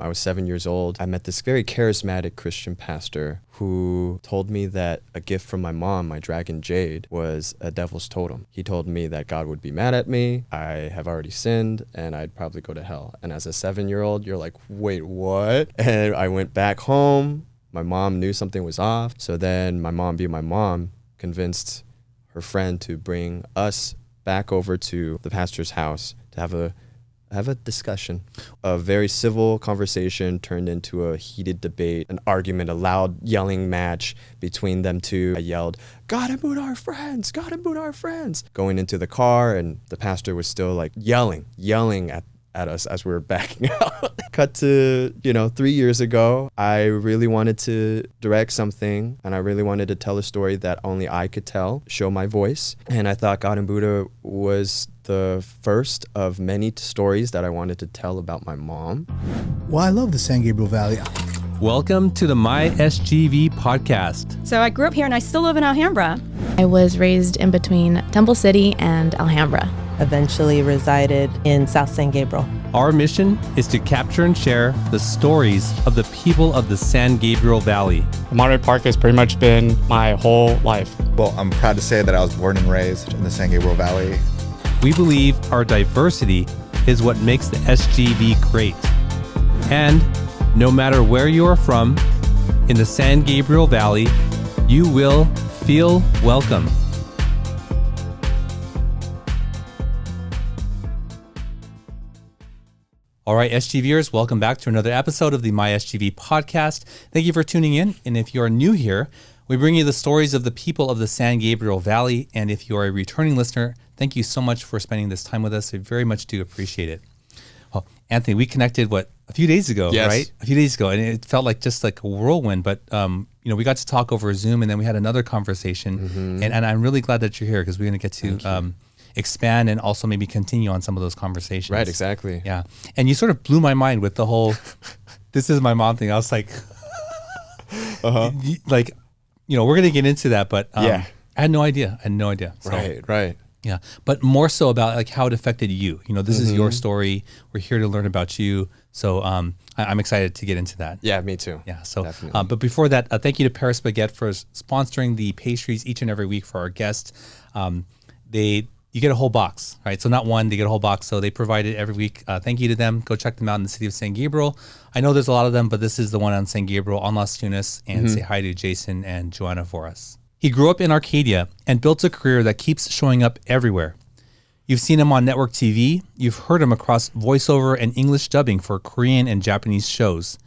I was 7 years old. I met this very charismatic Christian pastor who told me that a gift from my mom, my dragon Jade, was a devil's totem. He told me that God would be mad at me, I have already sinned, and I'd probably go to hell. And as a 7-year-old, you're like, wait, what? And I went back home. My mom knew something was off. So then my mom, being my mom, convinced her friend to bring us back over to the pastor's house to have a discussion. A very civil conversation turned into a heated debate, an argument, a loud yelling match between them two. I yelled, "God and Buddha are friends! God and Buddha are friends!" Going into the car, and the pastor was still like yelling at us as we were backing out. Cut to, 3 years ago, I really wanted to direct something, and I really wanted to tell a story that only I could tell, show my voice. And I thought God and Buddha was the first of many stories that I wanted to tell about my mom. Well, I love the San Gabriel Valley. Welcome to the My SGV podcast. So I grew up here and I still live in Alhambra. I was raised in between Temple City and Alhambra. Eventually resided in South San Gabriel. Our mission is to capture and share the stories of the people of the San Gabriel Valley. Monterey Park has pretty much been my whole life. Well, I'm proud to say that I was born and raised in the San Gabriel Valley. We believe our diversity is what makes the SGV great. And no matter where you are from in the San Gabriel Valley, you will feel welcome. All right, SGVers, welcome back to another episode of the My SGV podcast. Thank you for tuning in. And if you are new here, we bring you the stories of the people of the San Gabriel Valley. And if you are a returning listener, thank you so much for spending this time with us. We very much do appreciate it. Well, Anthony, we connected, a few days ago, yes. Right? A few days ago, and it felt like just like a whirlwind. But, we got to talk over Zoom, and then we had another conversation. Mm-hmm. And I'm really glad that you're here because we're going to get to expand and also maybe continue on some of those conversations. Right, exactly. Yeah. And you sort of blew my mind with the whole, this is my mom thing. I was like, we're going to get into that, but I had no idea. So, Right. Yeah. But more so about like how it affected you. This is your story. We're here to learn about you. So I'm excited to get into that. Yeah, me too. Yeah. So, definitely. But before that, thank you to Paris Baguette for sponsoring the pastries each and every week for our guests. You get a whole box, right? So not one, they get a whole box. So they provide it every week. Thank you to them. Go check them out in the city of San Gabriel. I know there's a lot of them, but this is the one on San Gabriel on Las Tunas. And say hi to Jason and Joanna for us. He grew up in Arcadia and built a career that keeps showing up everywhere. You've seen him on network TV. You've heard him across voiceover and English dubbing for Korean and Japanese shows.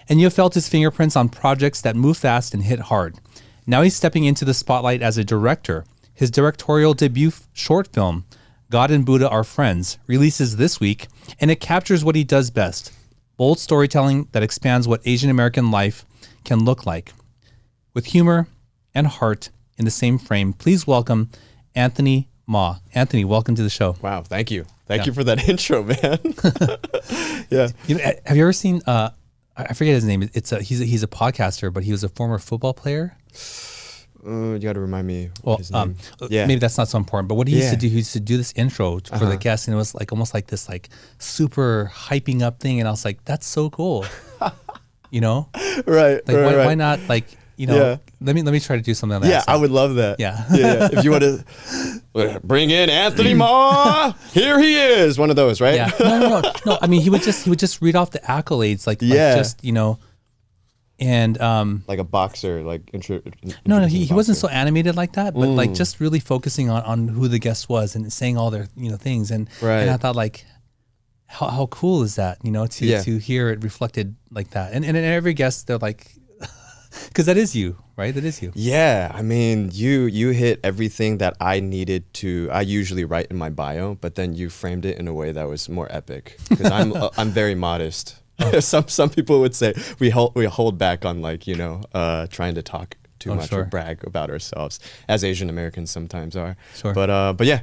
And you've felt his fingerprints on projects that move fast and hit hard. Now he's stepping into the spotlight as a director. His directorial debut short film, God and Buddha Are Friends, releases this week, and it captures what he does best, bold storytelling that expands what Asian American life can look like. With humor and heart in the same frame, please welcome Anthony Ma. Anthony, welcome to the show. Wow, thank you. Thank you for that intro, man. Yeah. Have you ever seen, I forget his name, he's a podcaster, but he was a former football player. You got to remind me his name. Maybe that's not so important. But what he used to do, he used to do this intro for the guests, and it was like almost like this like super hyping up thing. And I was like, that's so cool, Right. Why not let me try to do something like that. Yeah, I would love that. Yeah. If you want to bring in Anthony Ma, here he is. One of those, right? Yeah. No. I mean, he would just read off the accolades, and like a boxer, like no, he wasn't so animated like that, but like just really focusing on who the guest was and saying all their things, and I thought like how cool is that to hear it reflected like that, and every guest they're like, because that is you, right? That is you. Yeah, I mean you hit everything that I needed to. I usually write in my bio, but then you framed it in a way that was more epic because I'm very modest. Some people would say we hold back on trying to talk too much or brag about ourselves, as Asian Americans sometimes are. Sure. But yeah.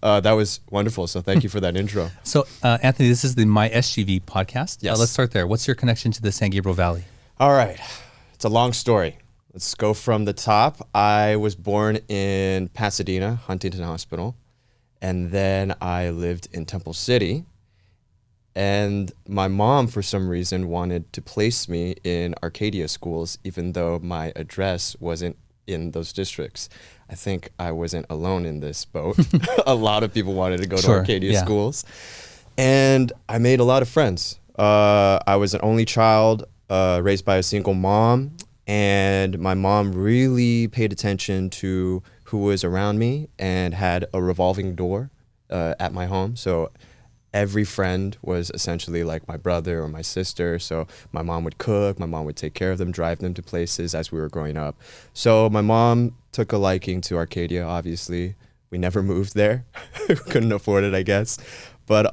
That was wonderful. So thank you for that intro. So Anthony, this is the My SGV podcast. Yes. Let's start there. What's your connection to the San Gabriel Valley? All right. It's a long story. Let's go from the top. I was born in Pasadena, Huntington Hospital, and then I lived in Temple City. And my mom, for some reason, wanted to place me in Arcadia schools, even though my address wasn't in those districts. I think I wasn't alone in this boat. A lot of people wanted to go to Arcadia schools. And I made a lot of friends. I was an only child raised by a single mom. And my mom really paid attention to who was around me and had a revolving door at my home. So every friend was essentially like my brother or my sister. So my mom would cook, my mom would take care of them, drive them to places as we were growing up. So my mom took a liking to Arcadia, obviously. We never moved there. Couldn't afford it, I guess. But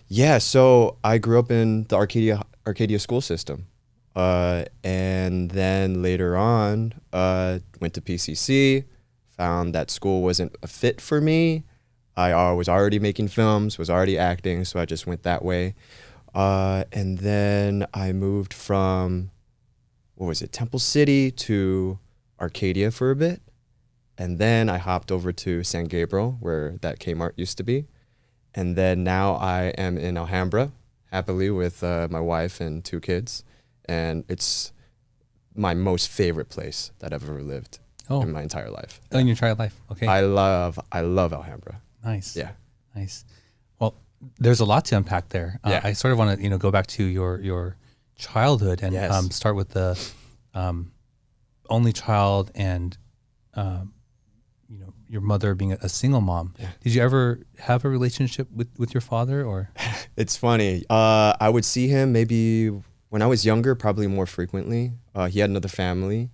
yeah, so I grew up in the Arcadia school system. And then later on, went to PCC, found that school wasn't a fit for me. I was already making films, was already acting, so I just went that way. And then I moved from, Temple City to Arcadia for a bit. And then I hopped over to San Gabriel, where that Kmart used to be. And then now I am in Alhambra, happily with my wife and 2 kids. And it's my most favorite place that I've ever lived in my entire life. Oh, in your entire life. Okay. I love Alhambra. Nice. Yeah. Nice. Well, there's a lot to unpack there. Yeah. I sort of want to, go back to your childhood and start with the only child and your mother being a single mom. Yeah. Did you ever have a relationship with your father, or? It's funny. I would see him maybe when I was younger, probably more frequently. He had another family.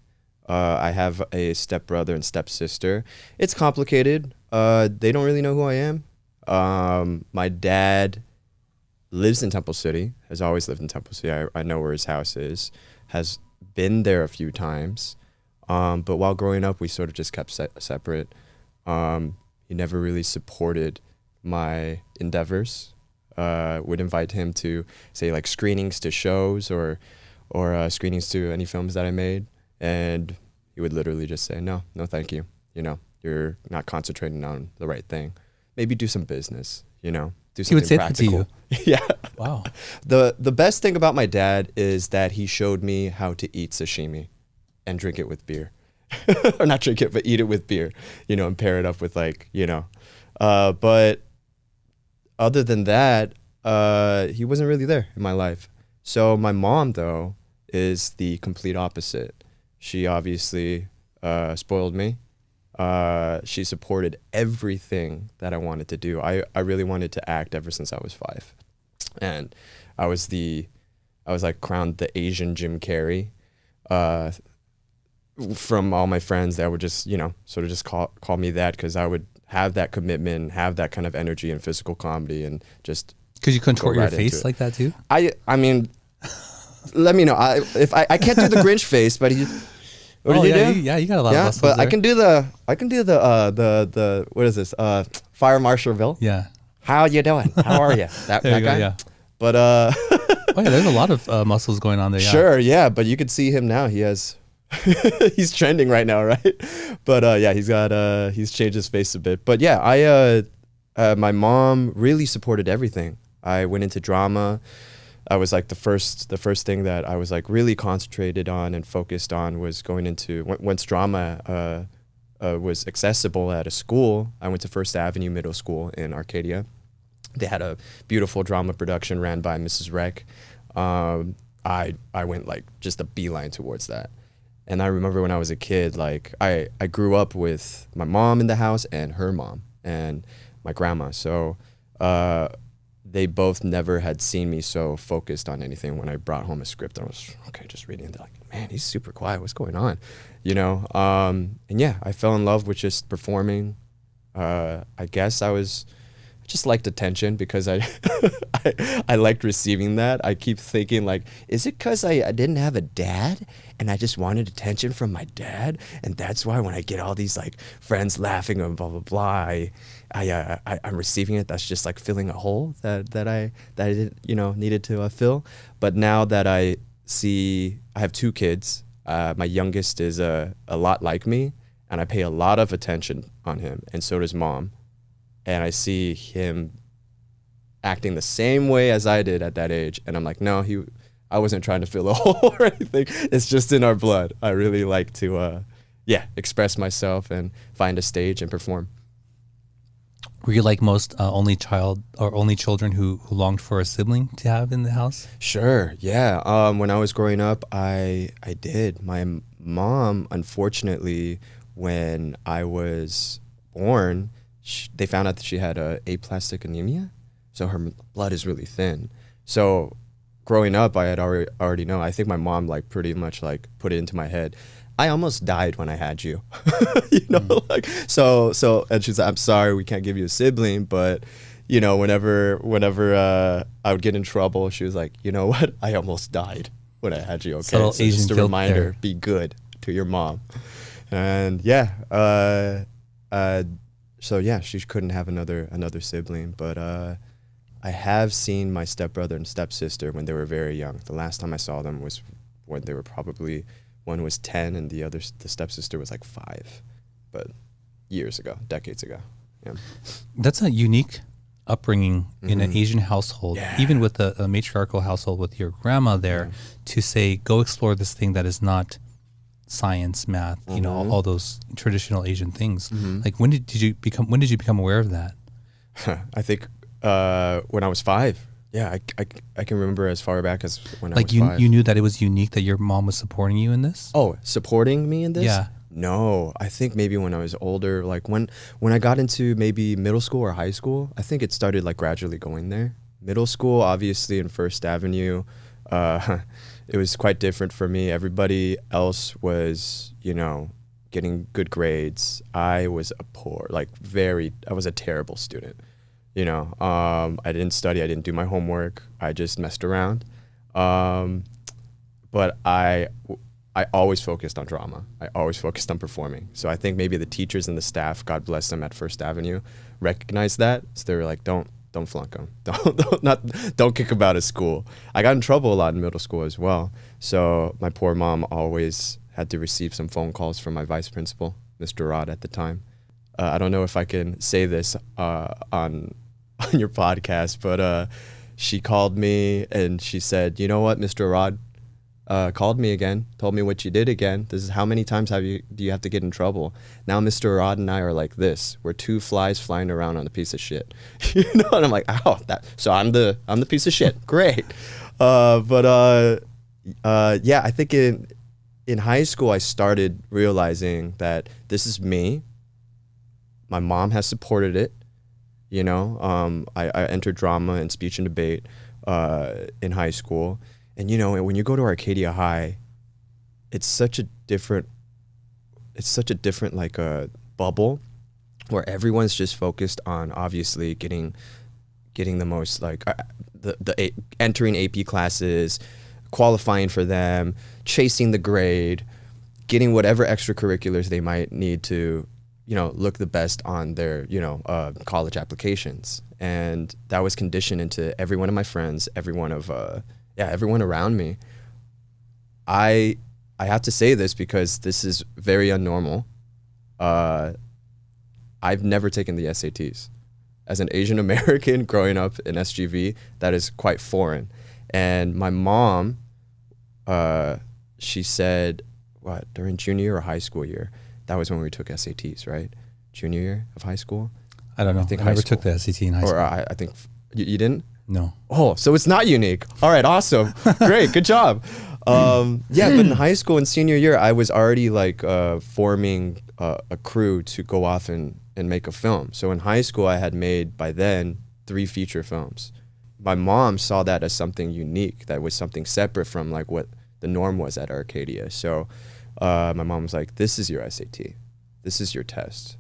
I have a stepbrother and stepsister. It's complicated. They don't really know who I am. My dad lives in Temple City, has always lived in Temple City. I know where his house is, has been there a few times. But while growing up, we sort of just kept separate. He never really supported my endeavors. Would invite him to, say, like screenings to shows or screenings to any films that I made. And he would literally just say, no, thank you. You're not concentrating on the right thing. Maybe do some business, do something He would say practical. that to you? Yeah. Wow. The best thing about my dad is that he showed me how to eat sashimi and drink it with beer. Or not drink it, but eat it with beer, and pair it up with but other than that, he wasn't really there in my life. So my mom, though, is the complete opposite. She obviously spoiled me. She supported everything that I wanted to do. I really wanted to act ever since I was 5. And I was like crowned the Asian Jim Carrey. From all my friends that would just, sort of just call me that, because I would have that commitment, have that kind of energy and physical comedy, and just because you contort your face like that too. I mean, let me know. I can't do the Grinch face, but he. What did you do? You got a lot of muscles but there. I can do the what is this? Fire Marshalville. Yeah. How you doing? How are you? That There you go, guy. yeah. But Oh yeah, there's a lot of muscles going on there. Yeah. Sure, yeah, but you could see him now. He has. He's trending right now, right? But yeah, he's changed his face a bit. But yeah, my mom really supported everything. I went into drama. I was like the first thing that I was like really concentrated on and focused on was going into once drama was accessible at a school. I went to First Avenue Middle School in Arcadia. They had a beautiful drama production ran by Mrs. Rec. I went like just a beeline towards that. And I remember when I was a kid, like I grew up with my mom in the house and her mom and my grandma. So they both never had seen me so focused on anything. When I brought home a script, I was, just reading it. They're like, man, he's super quiet. What's going on? And yeah, I fell in love with just performing. I guess I just liked attention because I liked receiving that. I keep thinking like, is it because I didn't have a dad and I just wanted attention from my dad, and that's why when I get all these like friends laughing and blah blah blah, I'm receiving it. That's just like filling a hole that I needed to fill. But now that I have 2 kids, my youngest is a lot like me, and I pay a lot of attention on him, and so does mom. And I see him acting the same way as I did at that age. And I'm like, no, I wasn't trying to fill a hole or anything. It's just in our blood. I really like to, express myself and find a stage and perform. Were you like most only children who longed for a sibling to have in the house? Sure, yeah. When I was growing up, I did. My mom, unfortunately, when I was born, they found out that she had aplastic anemia, so her blood is really thin. So growing up, I had already known. I think my mom like pretty much like put it into my head. I almost died when I had you, like so. And she's like, I'm sorry, we can't give you a sibling, but whenever I would get in trouble, she was like, you know what? I almost died when I had you. Okay, so Asian just a reminder: there. Be good to your mom. And so yeah, she couldn't have another sibling, but I have seen my stepbrother and stepsister when they were very young. The last time I saw them was when they were probably, one was 10 and the stepsister was like 5, but years ago, decades ago. Yeah. That's a unique upbringing in an Asian household, even with a matriarchal household with your grandma there, to say, go explore this thing that is not science, math, all those traditional Asian things. Like when did you become aware of that? I think when I was 5. Yeah, I can remember as far back as when I was 5. You knew that it was unique that your mom was supporting you in this? Oh, supporting me in this? Yeah. No, I think maybe when I was older, like when I got into maybe middle school or high school, I think it started like gradually going there. Middle school, obviously in First Avenue, it was quite different for me. Everybody else was, getting good grades. I was I was a terrible student. I didn't study. I didn't do my homework. I just messed around. But I always focused on drama. I always focused on performing. So I think maybe the teachers and the staff, God bless them at First Avenue, recognized that. So they were like, don't flunk them. Don't kick them out of school. I got in trouble a lot in middle school as well. So my poor mom always had to receive some phone calls from my vice principal, Mr. Rod at the time. I don't know if I can say this on your podcast, but she called me and she said, you know what, Mr. Rod called me again, told me what you did again. This is how many times do you have to get in trouble? Now Mr. Rod and I are like this. We're 2 flies flying around on a piece of shit. And I'm like, so I'm the piece of shit. Great. I think in high school I started realizing that this is me. My mom has supported it. I entered drama and speech and debate in high school. And, when you go to Arcadia High, it's such a different like a bubble where everyone's just focused on obviously getting the most like entering AP classes, qualifying for them, chasing the grade, getting whatever extracurriculars they might need to look the best on their, college applications. And that was conditioned into every one of my friends, everyone around me. I have to say this because this is very unnormal. I've never taken the SATs. As an Asian American growing up in SGV, that is quite foreign. And my mom, she said, during junior or high school year, that was when we took SATs, right? Junior year of high school? I don't know. I never took the SAT in high school. Or I think, you didn't? No. Oh, so it's not unique. All right, awesome. Great, good job. But in high school and senior year, I was already like forming a crew to go off and make a film. So in high school, I had made by then 3 feature films. My mom saw that as something unique, that was something separate from like what the norm was at Arcadia. So my mom was like, this is your SAT. This is your test.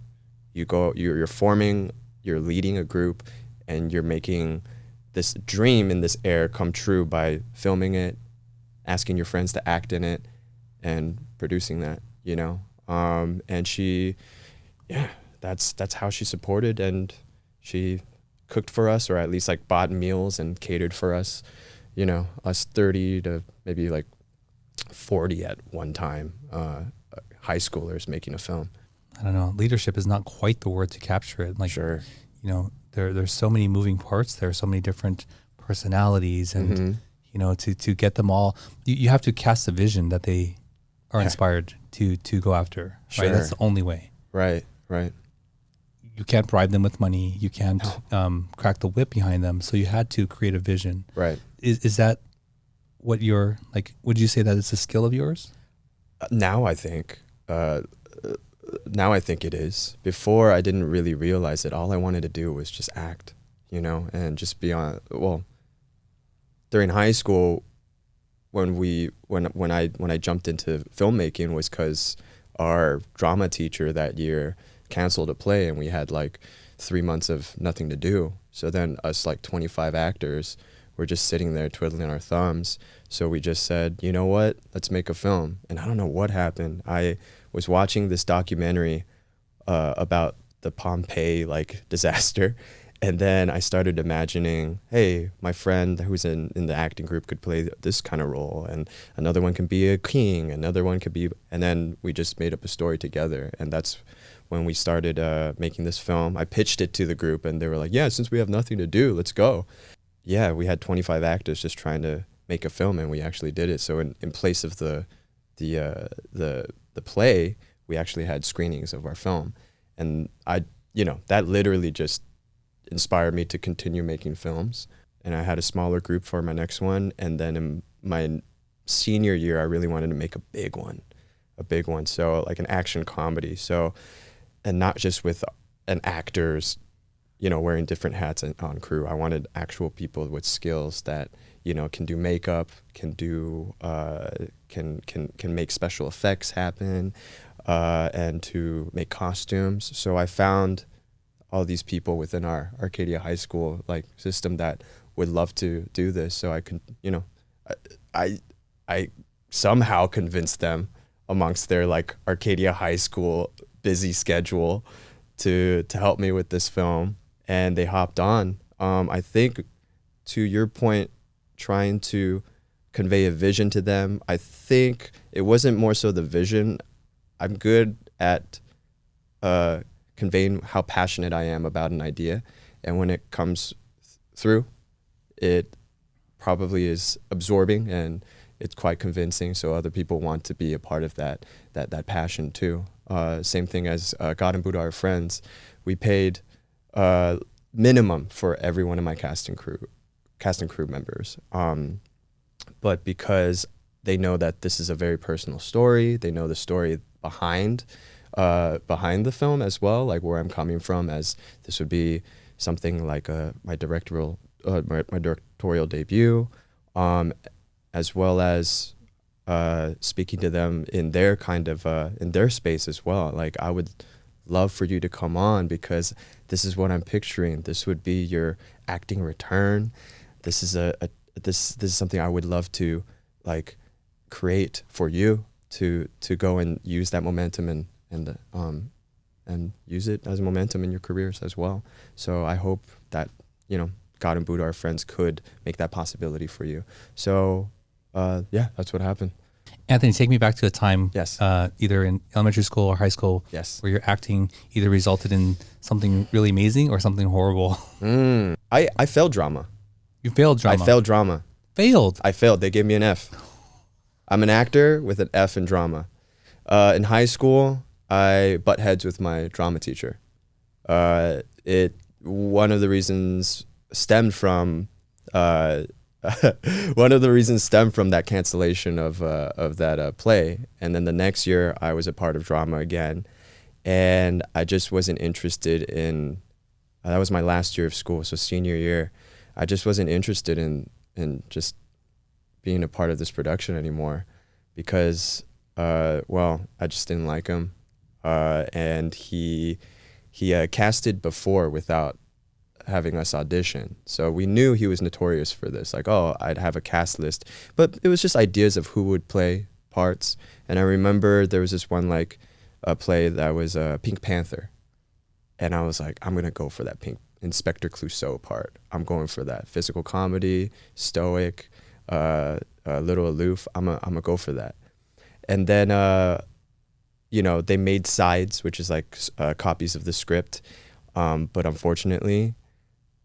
You're forming, you're leading a group, and you're making this dream in this air come true by filming it, asking your friends to act in it, and producing that, and she, that's how she supported, and she cooked for us, or at least like bought meals and catered for us, us 30 to maybe like 40 at one time, high schoolers making a film. I don't know. Leadership is not quite the word to capture it. Like, sure. there's so many moving parts. There are so many different personalities, and to get them all, you have to cast a vision that they are inspired to go after. Sure. Right, that's the only way. Right. You can't bribe them with money. You can't crack the whip behind them. So you had to create a vision. Right. Is that what you're like? Would you say that it's a skill of yours? Now I think it is. Before, I didn't really realize it. All I wanted to do was just act, and just be on. Well, during high school, when I jumped into filmmaking was because our drama teacher that year canceled a play, and we had like 3 months of nothing to do. So then us like 25 actors were just sitting there twiddling our thumbs. So we just said, you know what, let's make a film. And I don't know what happened. I was watching this documentary about the Pompeii disaster. And then I started imagining, hey, my friend who's in the acting group could play this kind of role, and another one can be a king, another one could be, and then we just made up a story together. And that's when we started making this film. I pitched it to the group, and they were like, yeah, since we have nothing to do, let's go. Yeah, we had 25 actors just trying to make a film, and we actually did it. So in place of the play, we actually had screenings of our film. And that literally just inspired me to continue making films. And I had a smaller group for my next one. And then in my senior year, I really wanted to make a big one. So like an action comedy. So, and not just with an actors, wearing different hats on crew. I wanted actual people with skills that, can do makeup, can do, can make special effects happen, and to make costumes. So I found all these people within our Arcadia High School system that would love to do this. So I could, I somehow convinced them amongst their Arcadia High School busy schedule to help me with this film, and they hopped on. I think to your point, trying to convey a vision to them, I think it wasn't more so the vision. I'm good at conveying how passionate I am about an idea, and when it comes through, it probably is absorbing and it's quite convincing, so other people want to be a part of that passion too. Same thing as God and Buddha are friends. We paid minimum for every one of my cast and crew members, but because they know that this is a very personal story, they know the story behind the film as well, like where I'm coming from, as this would be something like my directorial debut, as well as speaking to them in their in their space as well. Like, I would love for you to come on because this is what I'm picturing. This would be your acting return. This is this is something I would love to create for you to go and use that momentum and use it as a momentum in your careers as well. So I hope that God and Buddha are friends could make that possibility for you. So that's what happened. Anthony, take me back to a time, yes, either in elementary school or high school, yes, where your acting either resulted in something really amazing or something horrible. I failed drama. You failed drama? I failed drama. Failed? I failed. They gave me an F. I'm an actor with an F in drama. In high school, I butt heads with my drama teacher. One of the reasons stemmed from that cancellation of that play. And then the next year I was a part of drama again, and I just wasn't interested in, that was my last year of school, so senior year, I just wasn't interested in just being a part of this production anymore because, I just didn't like him. And he casted before without having us audition. So we knew he was notorious for this. I'd have a cast list, but it was just ideas of who would play parts. And I remember there was this one a play that was Pink Panther, and I was like, I'm gonna go for that Pink Inspector Clouseau part. I'm going for that physical comedy, stoic, a little aloof. I'm gonna go for that. And then they made sides, which is copies of the script, but unfortunately,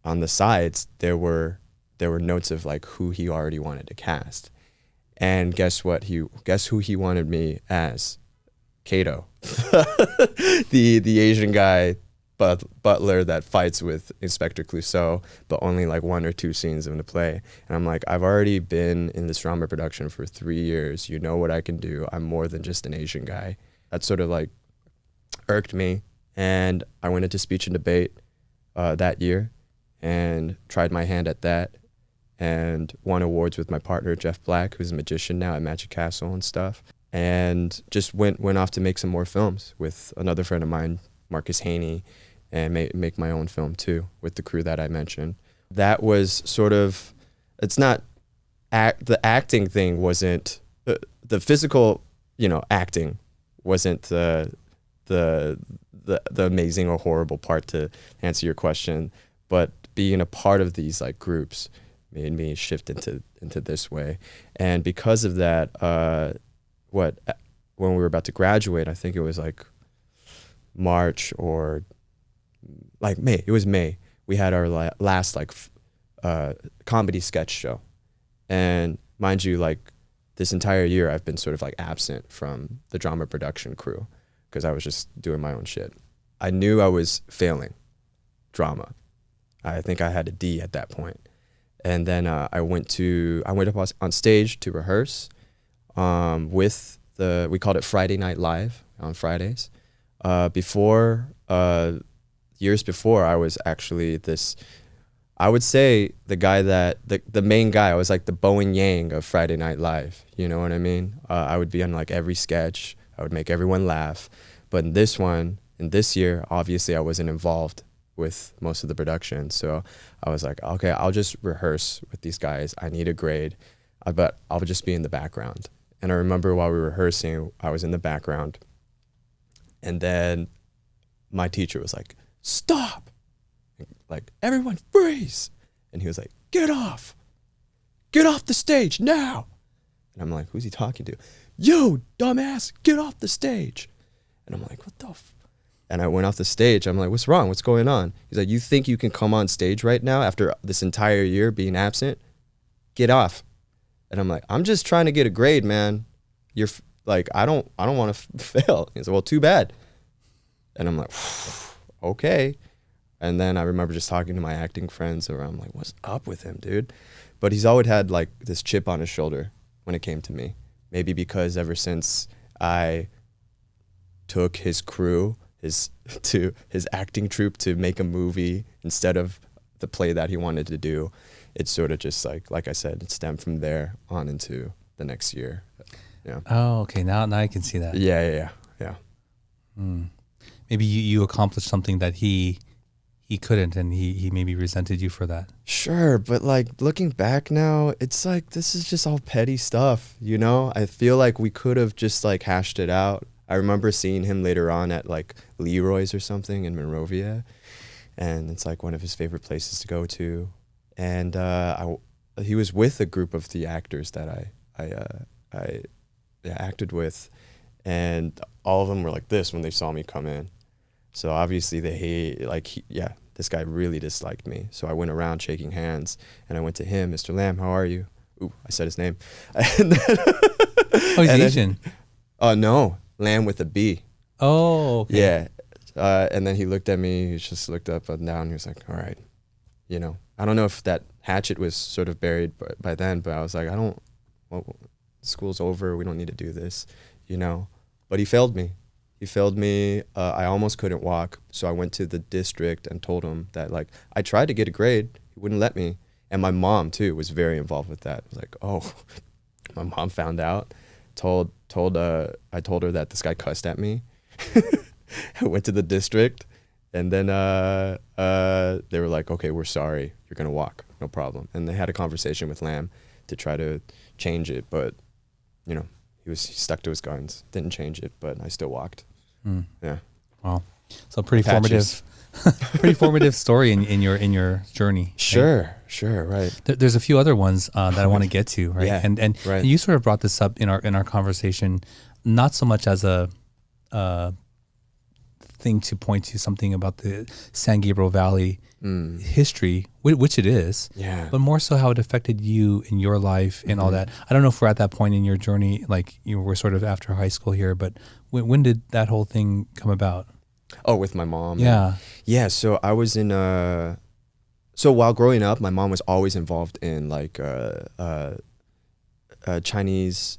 on the sides there were notes of like who he already wanted to cast. And guess who he wanted me as? Kato. the Asian guy butler that fights with Inspector Clouseau, but only like 1 or 2 scenes in the play. And I'm like, I've already been in this drama production for 3 years. You know what I can do. I'm more than just an Asian guy. That sort of like irked me. And I went into speech and debate that year and tried my hand at that and won awards with my partner, Jeff Black, who's a magician now at Magic Castle and stuff. And just went off to make some more films with another friend of mine, Marcus Haney, and make my own film too with the crew that I mentioned. That was sort of, it's not, the acting thing wasn't, the physical, acting wasn't the amazing or horrible part to answer your question, but being a part of these like groups made me shift into this way. And because of that, when we were about to graduate, I think it was like March or like May. It was May. We had our last like comedy sketch show, and mind you, like this entire year I've been sort of like absent from the drama production crew because I was just doing my own shit. I knew I was failing drama. I think I had a D at that point. And then I went up on stage to rehearse with we called it Friday Night Live on Fridays. Years before, I was actually I would say the guy the main guy. I was like the Bowen Yang of Friday Night Live. You know what I mean? I would be on like every sketch. I would make everyone laugh. But in this year, obviously I wasn't involved with most of the production. So I was like, okay, I'll just rehearse with these guys. I need a grade, but I'll just be in the background. And I remember while we were rehearsing, I was in the background. And then my teacher was like, stop. Like, everyone freeze. And he was like, get off the stage now. And I'm like, who's he talking to? You dumbass, get off the stage. And I'm like, what the And I went off the stage. I'm like, what's wrong? What's going on? He's like, you think you can come on stage right now after this entire year being absent? Get off. And I'm like, I'm just trying to get a grade, man. You're like, I don't want to fail. He's like, well, too bad. And I'm like, okay. And then I remember just talking to my acting friends around. I'm like, what's up with him, dude? But he's always had like this chip on his shoulder when it came to me. Maybe because ever since I took his crew, his acting troupe to make a movie instead of the play that he wanted to do, it's sort of just like I said, it stemmed from there on into the next year. Yeah. Oh, okay. Now I can see that. Yeah. Maybe you accomplished something that he couldn't, and he maybe resented you for that. Sure, but like looking back now, it's like this is just all petty stuff, you know? I feel like we could have just like hashed it out. I remember seeing him later on at like Leroy's or something in Monrovia, and it's like one of his favorite places to go to. And he was with a group of the actors that I acted with, and all of them were like this when they saw me come in. So obviously this guy really disliked me. So I went around shaking hands, and I went to him, Mr. Lam, how are you? Ooh, I said his name. And then, he's Asian. Oh, no, Lam with a B. Oh, okay. Yeah. And then he looked at me, he just looked up and down, he was like, all right, I don't know if that hatchet was sort of buried by then, but I was like, school's over, we don't need to do this, But he failed me. I almost couldn't walk, so I went to the district and told him that, like, I tried to get a grade, he wouldn't let me. And my mom, too, was very involved with that. I was like, oh, my mom found out, I told her that this guy cussed at me. I went to the district, and then they were like, okay, we're sorry, you're going to walk, no problem. And they had a conversation with Lam to try to change it, but, he stuck to his guns, didn't change it, but I still walked. Yeah. Wow. So pretty formative story in your journey. Sure, right? There's a few other ones that I want to get to, right? Yeah, and you sort of brought this up in our conversation, not so much as a thing to point to something about the San Gabriel Valley history, which it is, but more so how it affected you in your life and all that. I don't know if we're at that point in your journey, like you were sort of after high school here, but when did that whole thing come about? Oh, with my mom. Yeah. Yeah. So I was in so while growing up, my mom was always involved in like Chinese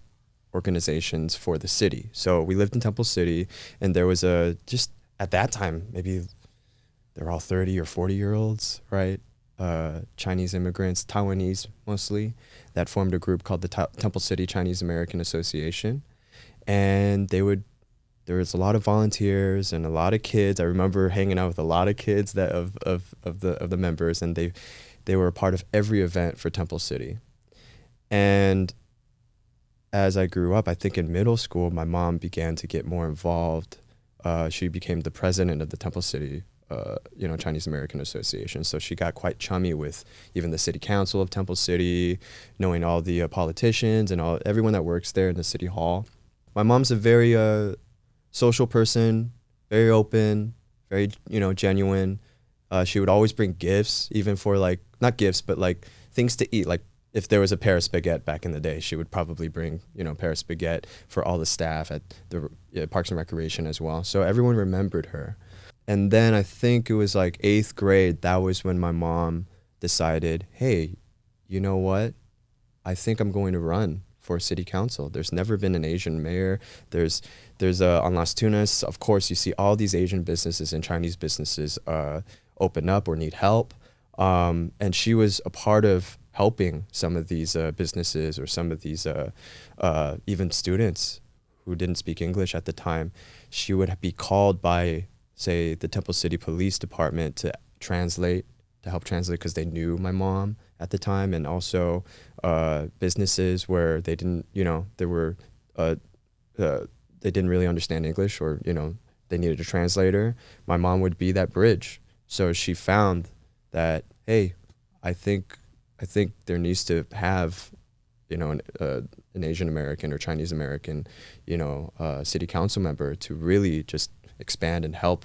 organizations for the city. So we lived in Temple City, and there was just at that time, maybe they're all 30 or 40-year-olds, right? Chinese immigrants, Taiwanese mostly, that formed a group called the Temple City Chinese American Association. And there was a lot of volunteers and a lot of kids. I remember hanging out with a lot of kids that of the members, and they were a part of every event for Temple City. And as I grew up, I think in middle school, my mom began to get more involved. She became the president of the Temple City Chinese American Association. So she got quite chummy with even the city council of Temple City, knowing all the politicians and everyone that works there in the city hall. My mom's a very social person, very open, very genuine. She would always bring gifts, even for like not gifts, but like things to eat. Like if there was a Paris baguette back in the day, she would probably bring Paris baguette for all the staff at the Parks and Recreation as well. So everyone remembered her. And then I think it was like 8th grade, that was when my mom decided, hey, you know what? I think I'm going to run for city council. There's never been an Asian mayor. There's on Las Tunas, of course, you see all these Asian businesses and Chinese businesses open up or need help. And she was a part of helping some of these businesses or some of these even students who didn't speak English at the time. She would be called by, say, the Temple City Police Department to help translate because they knew my mom at the time, and also businesses where they didn't, they didn't really understand English, or they needed a translator. My mom would be that bridge. So she found that, hey, I think there needs to have an Asian American or Chinese American city council member to really just expand and help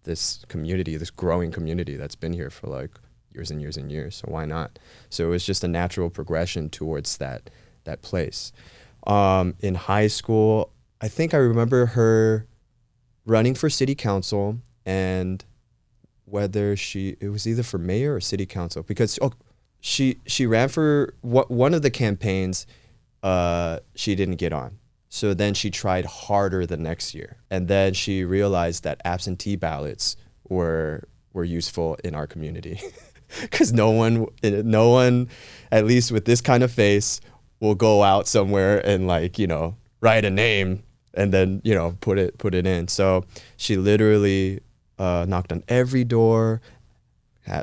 this community, this growing community that's been here for like years and years and years. So why not? So it was just a natural progression towards that place. In high school, I think I remember her running for city council, and whether it was either for mayor or city council, because she ran for one of the campaigns. She didn't get on. So then she tried harder the next year. And then she realized that absentee ballots were useful in our community. Because no one, at least with this kind of face, will go out somewhere and write a name and then, put it in. So she literally knocked on every door,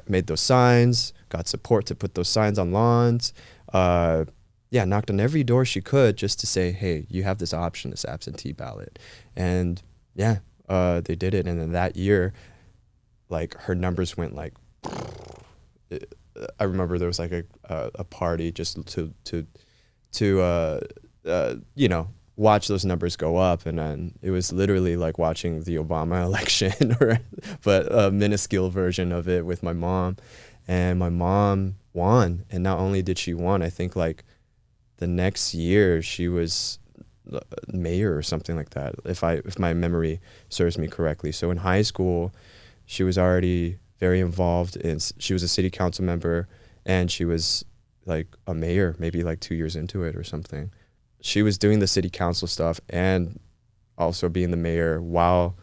made those signs, got support to put those signs on lawns, knocked on every door she could just to say, hey, you have this option, this absentee ballot. And they did it. And then that year, her numbers went I remember there was a party just to watch those numbers go up. And then it was literally like watching the Obama election, but a minuscule version of it with my mom. And my mom won. And not only did she won, I think the next year she was mayor or something like that, if my memory serves me correctly. So in high school, she was already very involved she was a city council member, and she was a mayor, maybe 2 years into it or something. She was doing the city council stuff and also being the mayor while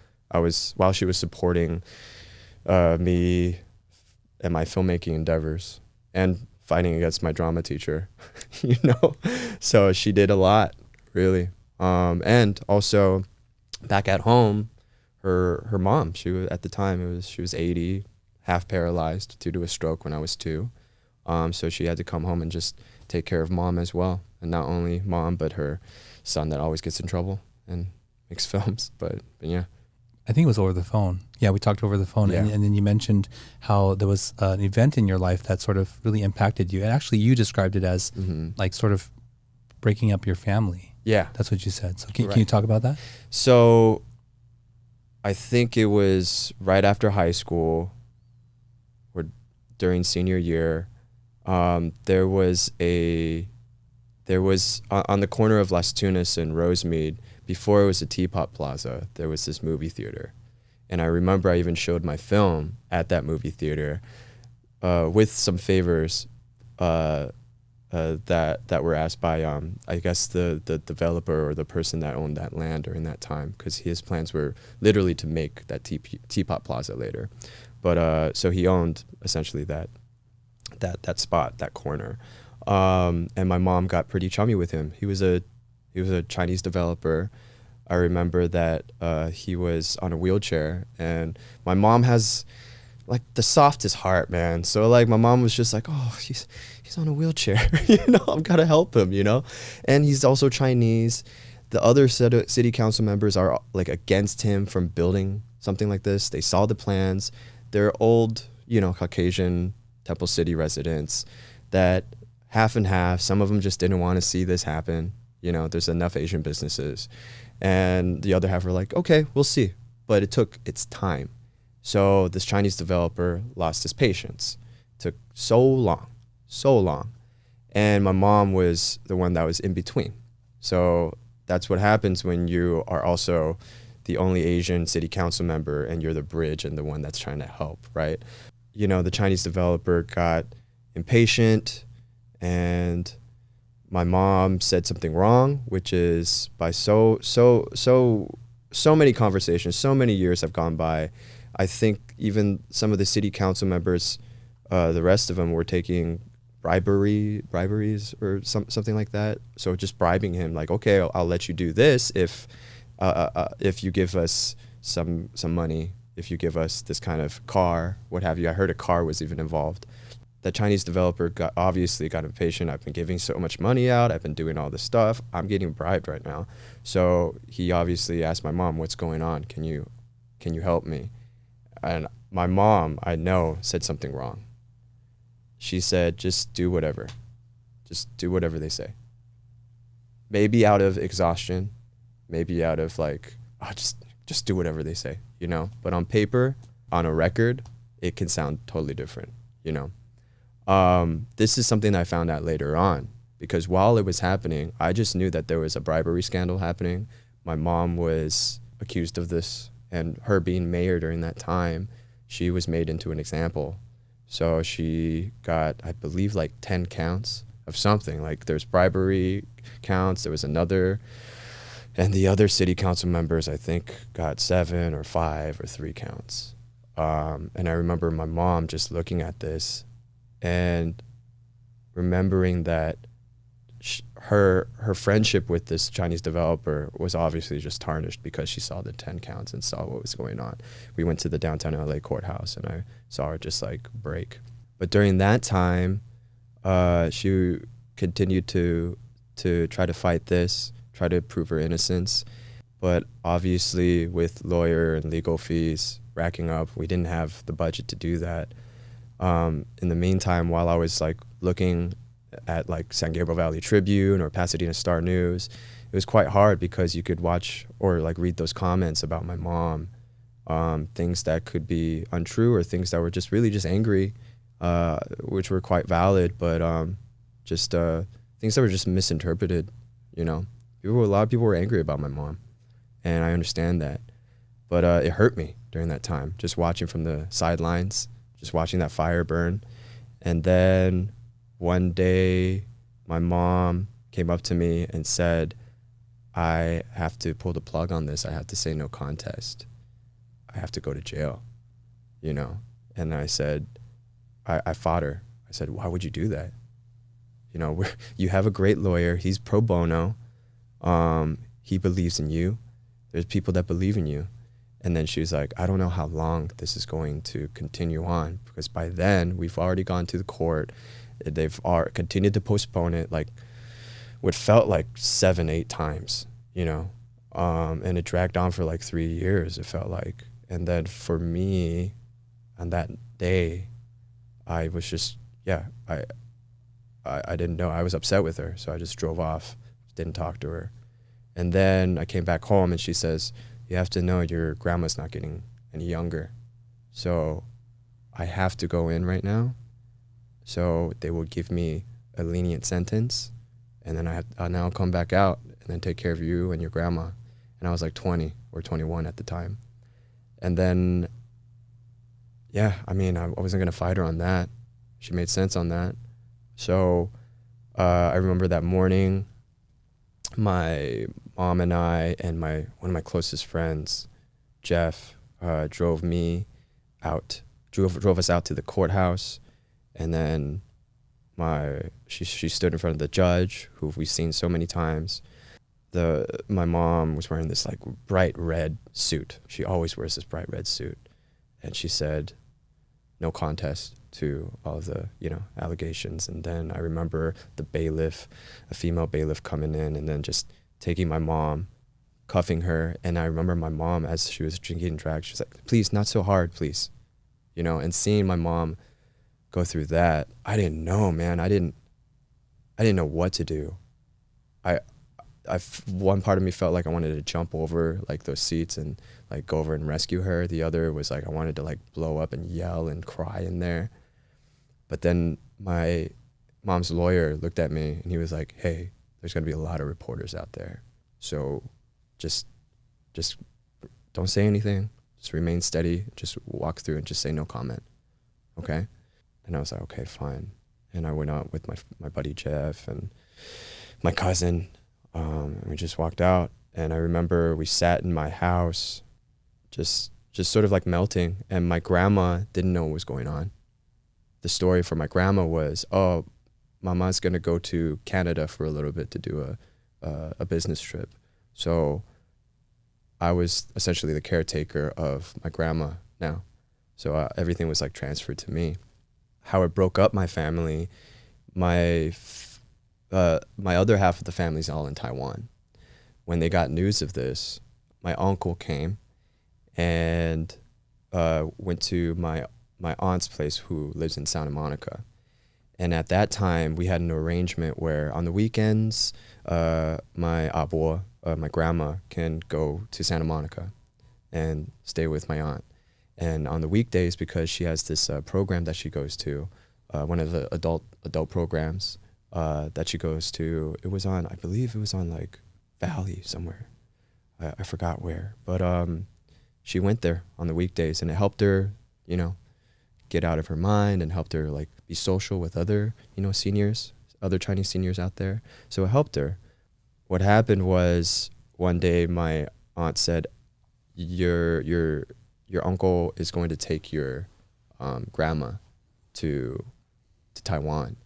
she was supporting me and my filmmaking endeavors and fighting against my drama teacher, So she did a lot, really. And also back at home, her mom, she was, at the time, she was 80, half paralyzed due to a stroke when I was 2. So she had to come home and just take care of mom as well. And not only mom, but her son that always gets in trouble and makes films. But yeah. I think it was over the phone. Yeah, we talked over the phone. Yeah. And then you mentioned how there was an event in your life that sort of really impacted you. And actually you described it as sort of breaking up your family. Yeah. That's what you said. So can you talk about that? So I think it was right after high school or during senior year. There was on the corner of Las Tunas and Rosemead, before it was a Teapot Plaza, there was this movie theater. And I remember I even showed my film at that movie theater with some favors that were asked by, I guess, the developer or the person that owned that land during that time, because his plans were literally to make that Teapot Plaza later. But so he owned essentially that spot, that corner. And my mom got pretty chummy with him. He was a Chinese developer. I remember that he was on a wheelchair, and my mom has like the softest heart, man. So like my mom was just like, oh, he's on a wheelchair, I've got to help him, And he's also Chinese. The other city council members are like against him from building something like this. They saw the plans. They're old, Caucasian Temple City residents that half and half. Some of them just didn't want to see this happen. There's enough Asian businesses. And the other half were like, okay, we'll see. But it took its time. So this Chinese developer lost his patience. It took so long. And my mom was the one that was in between. So that's what happens when you are also the only Asian city council member and you're the bridge and the one that's trying to help, right? The Chinese developer got impatient, and my mom said something wrong, which is by so many conversations, so many years have gone by. I think even some of the city council members, the rest of them were taking briberies or something like that. So just bribing him, like, okay, I'll let you do this if you give us some money, if you give us this kind of car, what have you. I heard a car was even involved. The Chinese developer obviously got impatient. I've been giving so much money out. I've been doing all this stuff. I'm getting bribed right now. So he obviously asked my mom, what's going on? Can you help me? And my mom, I know, said something wrong. She said, just do whatever. Just do whatever they say. Maybe out of exhaustion, maybe out of like, oh, just do whatever they say, But on paper, on a record, it can sound totally different, This is something I found out later on, because while it was happening, I just knew that there was a bribery scandal happening. My mom was accused of this, and her being mayor during that time, she was made into an example. So she got, I believe, like 10 counts of something. Like there's bribery counts, there was another, and the other city council members, I think, got 7 or 5 or 3 counts. And I remember my mom just looking at this and remembering that her friendship with this Chinese developer was obviously just tarnished because she saw the 10 counts and saw what was going on. We went to the downtown LA courthouse and I saw her just like break. But during that time, she continued to try to fight this, try to prove her innocence. But obviously with lawyer and legal fees racking up, we didn't have the budget to do that. In the meantime, while I was like looking at like San Gabriel Valley Tribune or Pasadena Star News, it was quite hard because you could watch or like read those comments about my mom, things that could be untrue or things that were just really just angry, which were quite valid, but just things that were just misinterpreted. A lot of people were angry about my mom, and I understand that, but it hurt me during that time, just watching from the sidelines, just watching that fire burn. And then one day my mom came up to me and said, I have to pull the plug on this. I have to say no contest. I have to go to jail, And I said, I fought her. I said, why would you do that? You have a great lawyer. He's pro bono. He believes in you. There's people that believe in you. And then she was like, I don't know how long this is going to continue on, because by then we've already gone to the court. They've continued to postpone it, like what felt like 7-8 times, and it dragged on for like 3 years, it felt like. And then for me, on that day, I was just, I didn't know. I was upset with her, so I just drove off, didn't talk to her. And then I came back home and she says, you have to know your grandma's not getting any younger. So I have to go in right now. So they will give me a lenient sentence, and then I'll now come back out and then take care of you and your grandma. And I was like 20 or 21 at the time. And then, yeah, I mean, I wasn't going to fight her on that. She made sense on that. So I remember that morning, my mom and I and one of my closest friends, Jeff, drove us out to the courthouse. And then she stood in front of the judge, who we've seen so many times. My mom was wearing this like bright red suit. She always wears this bright red suit. And she said, no contest to all the, allegations. And then I remember the bailiff, a female bailiff, coming in and then just taking my mom, cuffing her. And I remember my mom, as she was getting dragged, she was like, please, not so hard, please. And seeing my mom go through that, I didn't know, man. I didn't know what to do. One part of me felt like I wanted to jump over like those seats and like go over and rescue her. The other was like I wanted to like blow up and yell and cry in there. But then my mom's lawyer looked at me and he was like, hey, there's going to be a lot of reporters out there. So just don't say anything. Just remain steady. Just walk through and just say no comment. Okay? And I was like, okay, fine. And I went out with my buddy Jeff and my cousin. And we just walked out. And I remember we sat in my house just sort of like melting. And my grandma didn't know what was going on. The story for my grandma was, oh, Mama's going to go to Canada for a little bit to do a business trip. So I was essentially the caretaker of my grandma now. So everything was like transferred to me. How it broke up my family, my other half of the family's all in Taiwan. When they got news of this, my uncle came and went to my aunt's place, who lives in Santa Monica. And at that time, we had an arrangement where on the weekends, my abuela, my grandma, can go to Santa Monica and stay with my aunt. And on the weekdays, because she has this program that she goes to, one of the adult programs that she goes to, I believe it was on like Valley somewhere. I forgot where. But she went there on the weekdays, and it helped her, get out of her mind, and helped her like be social with other, seniors, other Chinese seniors out there. So it helped her. What happened was one day my aunt said, your uncle is going to take your grandma to Taiwan.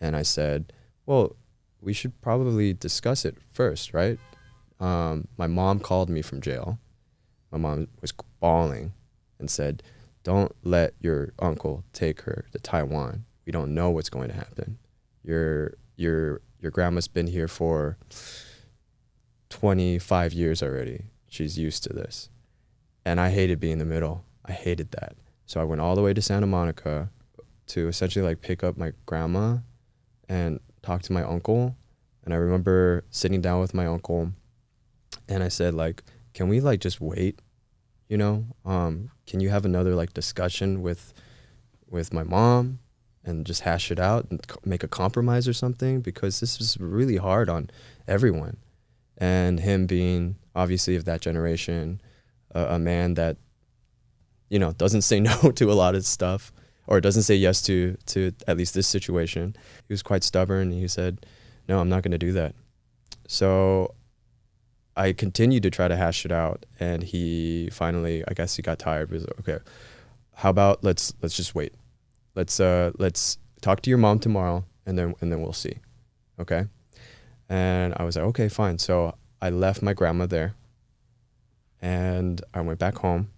And I said, well, we should probably discuss it first, right? My mom called me from jail. My mom was bawling and said, don't let your uncle take her to Taiwan. We don't know what's going to happen. Your grandma's been here for 25 years already. She's used to this. And I hated being in the middle. I hated that. So I went all the way to Santa Monica to essentially like pick up my grandma and talk to my uncle. And I remember sitting down with my uncle and I said, like, can we like just wait? Can you have another like discussion with my mom and just hash it out and make a compromise or something? Because this is really hard on everyone. And him being obviously of that generation, a man that, doesn't say no to a lot of stuff, or doesn't say yes to at least this situation. He was quite stubborn. He said, no, I'm not going to do that. So I continued to try to hash it out, and he finally, I guess he got tired. He was like, okay, how about let's just wait. Let's talk to your mom tomorrow, and then we'll see. Okay? And I was like, okay, fine. So I left my grandma there, and I went back home.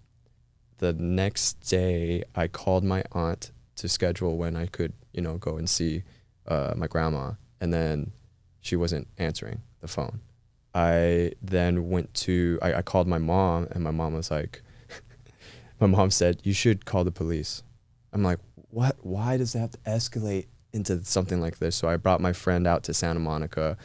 The next day, I called my aunt to schedule when I could, go and see my grandma, and then she wasn't answering the phone. I then I called my mom, and my mom was like, my mom said, you should call the police. I'm like, what? Why does it have to escalate into something like this? So I brought my friend out to Santa Monica,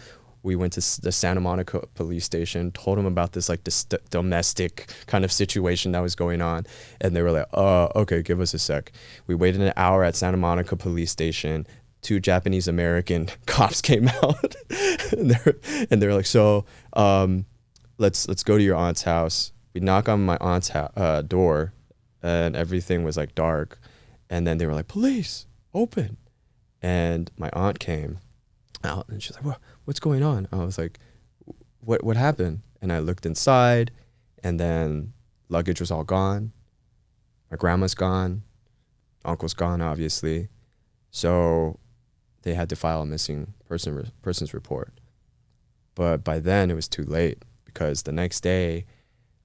we went to the Santa Monica police station, told them about this like domestic kind of situation that was going on. And they were like, okay, give us a sec. We waited an hour at Santa Monica police station. 2 Japanese American cops came out and they're like, so let's go to your aunt's house. We knock on my aunt's door and everything was like dark. And then they were like, police, open. And my aunt came out and she's like, what's going on? I was like, what happened? And I looked inside and then luggage was all gone. My grandma's gone. Uncle's gone, obviously. So they had to file a missing person's report. But by then it was too late because the next day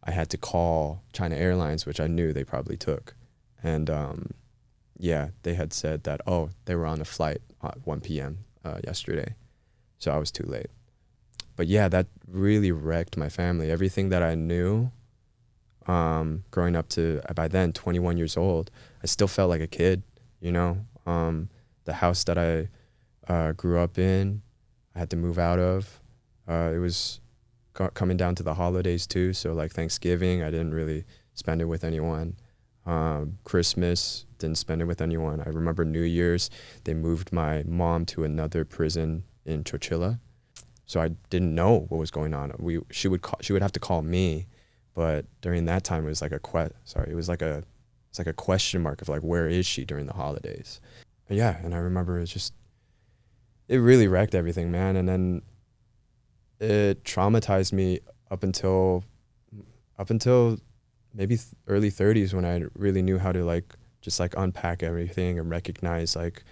I had to call China Airlines, which I knew they probably took. And they had said that, they were on a flight at 1 p.m. Yesterday. So I was too late. But yeah, that really wrecked my family. Everything that I knew growing up to, by then, 21 years old, I still felt like a kid, you know. The house that I grew up in, I had to move out of. It was coming down to the holidays too, so like Thanksgiving, I didn't really spend it with anyone. Christmas, didn't spend it with anyone. I remember New Year's, they moved my mom to another prison in Chochilla, so I didn't know what was going on. She would have to call me, but during that time it was like a question mark of like, where is she during the holidays? Yeah, and I remember it really wrecked everything, man. And then it traumatized me up until maybe early 30s when I really knew how to like just like unpack everything and recognize like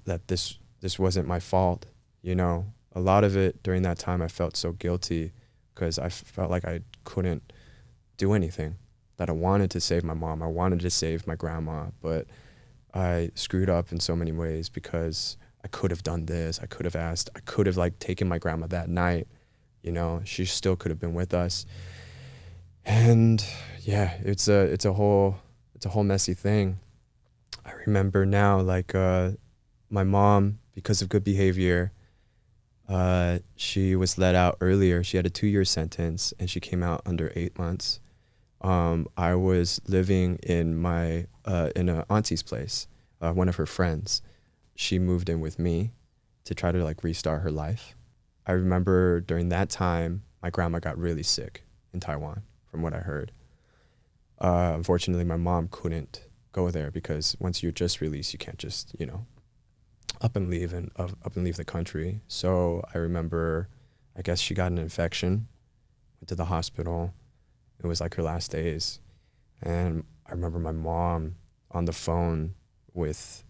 that this wasn't my fault, you know. A lot of it during that time I felt so guilty because I felt like I couldn't do anything, that I wanted to save my mom, I wanted to save my grandma, but I screwed up in so many ways because I could have done this, I could have asked, I could have like taken my grandma that night, you know, she still could have been with us. And yeah, it's a whole messy thing. I remember now, like my mom, because of good behavior, she was let out earlier. She had a 2-year sentence and she came out under 8 months. I was living in in an auntie's place, one of her friends. She moved in with me to try to like restart her life. I remember during that time, my grandma got really sick in Taiwan, from what I heard. Unfortunately, my mom couldn't go there because once you're just released, you can't just, you know, up and leave the country. So I remember, I guess she got an infection, went to the hospital. It was like her last days. And I remember my mom on the phone with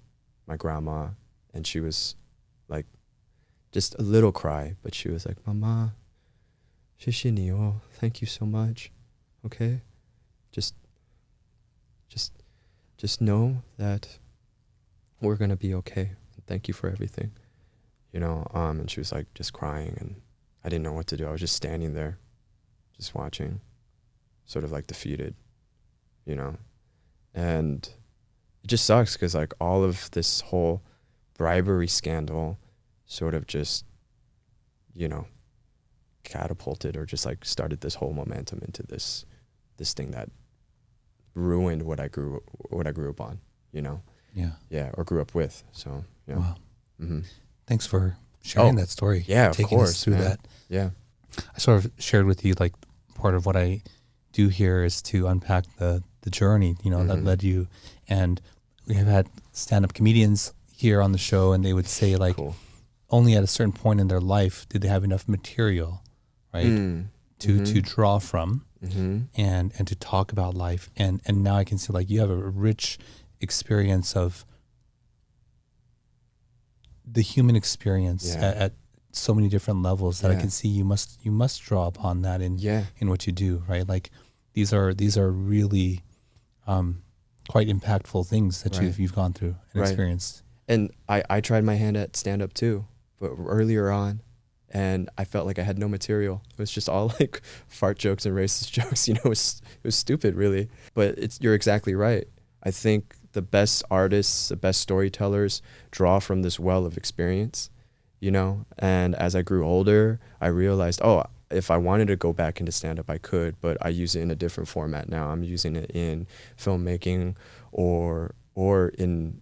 my grandma, and she was like, just a little cry, but she was like, Mama, 谢谢你哦, thank you so much. Okay? Just know that we're gonna be okay. Thank you for everything. You know, and she was like just crying, and I didn't know what to do. I was just standing there, just watching, sort of like defeated, you know. And it just sucks because like all of this whole bribery scandal sort of just, you know, catapulted or just like started this whole momentum into this thing that ruined what I grew up on, you know. Yeah, or grew up with. So yeah. Wow. Mm-hmm. Thanks for sharing that story. Yeah, taking of course, us through man. that. Yeah, I sort of shared with you like part of what I do here is to unpack the journey, you know, that led you. And we have had stand-up comedians here on the show, and they would say like, only at a certain point in their life did they have enough material, right, to draw from and to talk about life. And now I can see like you have a rich experience of the human experience at so many different levels that I can see you must draw upon that in what you do, right? Like these are really quite impactful things that you've gone through and experienced. And I tried my hand at stand-up too, but earlier on, and I felt like I had no material. It was just all like fart jokes and racist jokes, you know. It was stupid, really. But you're exactly right. I think the best artists, the best storytellers draw from this well of experience. you know? And as I grew older, I realized, oh, if I wanted to go back into stand-up, I could, but I use it in a different format now. I'm using it in filmmaking or in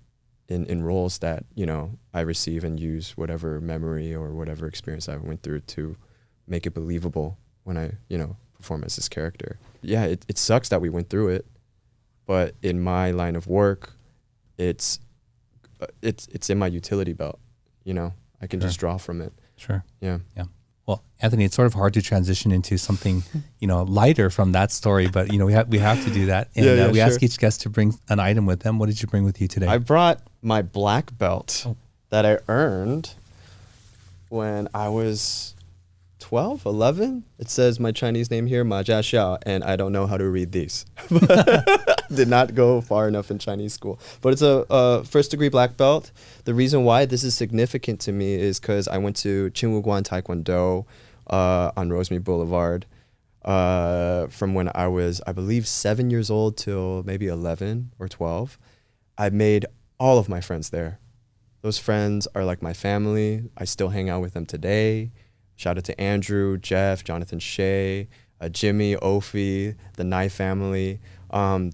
roles that, you know, I receive and use whatever memory or whatever experience I went through to make it believable when I, you know, perform as this character. Yeah, it sucks that we went through it, but in my line of work, it's in my utility belt, you know? I can just draw from it. Sure. Yeah. Yeah. Well, Anthony, it's sort of hard to transition into something, you know, lighter from that story, but you know, we have to do that. And we ask each guest to bring an item with them. What did you bring with you today? I brought my black belt that I earned when I was 12, 11. It says my Chinese name here, Ma Jia Xiao, and I don't know how to read these. Did not go far enough in Chinese school. But it's a first degree black belt. The reason why this is significant to me is because I went to Qingwuguan Taekwondo on Rosemead Boulevard from when I was, I believe, 7 years old till maybe 11 or 12. I made all of my friends there. Those friends are like my family. I still hang out with them today. Shout out to Andrew, Jeff, Jonathan Shea, Jimmy, Ophi, the Nye family.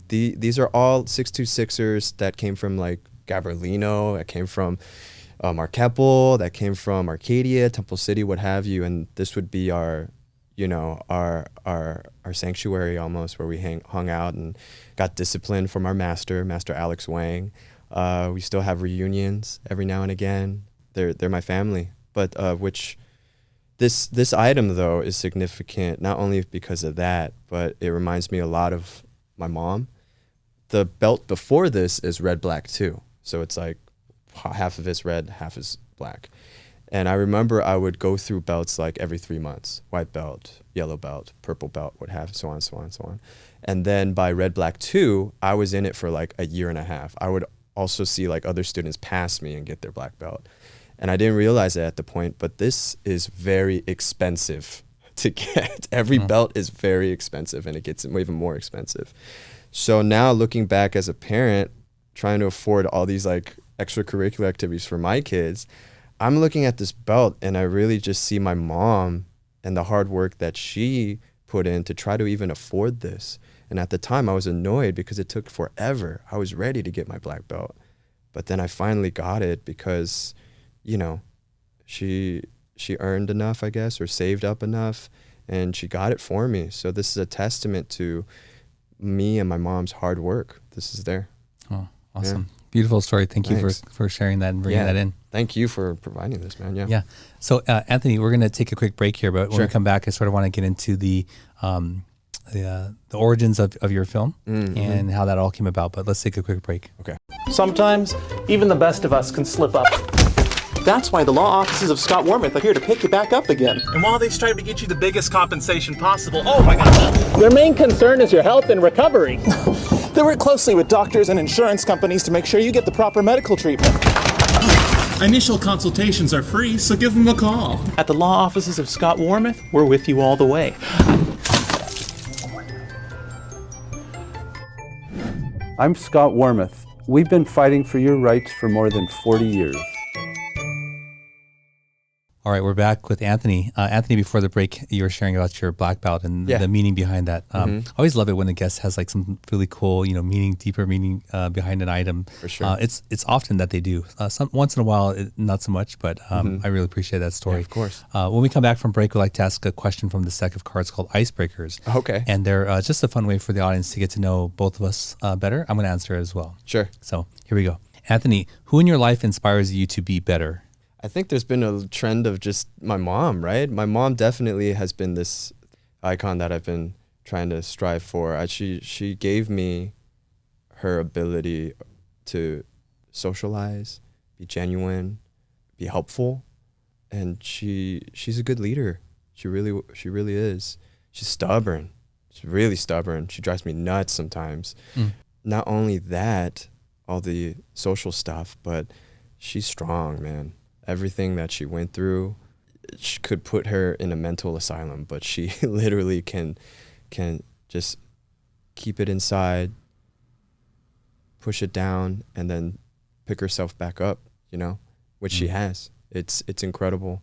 These are all 626ers that came from like Gabrielino, that came from Mark Keppel, that came from Arcadia, Temple City, what have you. And this would be our, you know, our sanctuary almost, where we hung out and got disciplined from our master Alex Wang. We still have reunions every now and again. They're my family, but which this item though is significant not only because of that, but it reminds me a lot of my mom. The belt before this is red black too, so it's like half of it's red, half is black. And I remember I would go through belts like every 3 months: white belt, yellow belt, purple belt, what have, so on, so on, so on. And then by red black 2, I was in it for like a year and a half. I would also see like other students pass me and get their black belt. And I didn't realize it at the point, but this is very expensive to get. Every belt is very expensive, and it gets even more expensive. So now looking back as a parent, trying to afford all these like extracurricular activities for my kids, I'm looking at this belt and I really just see my mom and the hard work that she put in to try to even afford this. And at the time I was annoyed because it took forever. I was ready to get my black belt, but then I finally got it because, you know, she earned enough, I guess, or saved up enough, and she got it for me. So this is a testament to me and my mom's hard work. This is there. Oh, awesome. Yeah. Beautiful story. Thank you for sharing that and bringing that in. Thank you for providing this, man. Yeah. Yeah. So, Anthony, we're going to take a quick break here, but when we come back, I sort of want to get into the origins of your film and how that all came about. But let's take a quick break. Okay. Sometimes, even the best of us can slip up. That's why the law offices of Scott Wormuth are here to pick you back up again. And while they strive to get you the biggest compensation possible, oh my God! Their main concern is your health and recovery. They work closely with doctors and insurance companies to make sure you get the proper medical treatment. Initial consultations are free, so give them a call. At the law offices of Scott Wormuth, we're with you all the way. I'm Scott Wormuth. We've been fighting for your rights for more than 40 years. All right, we're back with Anthony. Anthony, before the break, you were sharing about your black belt and the meaning behind that. I always love it when a guest has like some really cool, you know, deeper meaning behind an item. For sure. It's often that they do. Once in a while, not so much, but I really appreciate that story. Yeah, of course. When we come back from break, we'd like to ask a question from this deck of cards called Icebreakers. Okay. And they're just a fun way for the audience to get to know both of us better. I'm going to answer it as well. Sure. So here we go. Anthony, who in your life inspires you to be better? I think there's been a trend of just my mom, right? My mom definitely has been this icon that I've been trying to strive for. She gave me her ability to socialize, be genuine, be helpful, and she's a good leader. She really is. She's stubborn. She's really stubborn. She drives me nuts sometimes. Not only that, all the social stuff, but she's strong, man. Everything that she went through could put her in a mental asylum, but she literally can just keep it inside, push it down, and then pick herself back up, you know, which she has. It's incredible.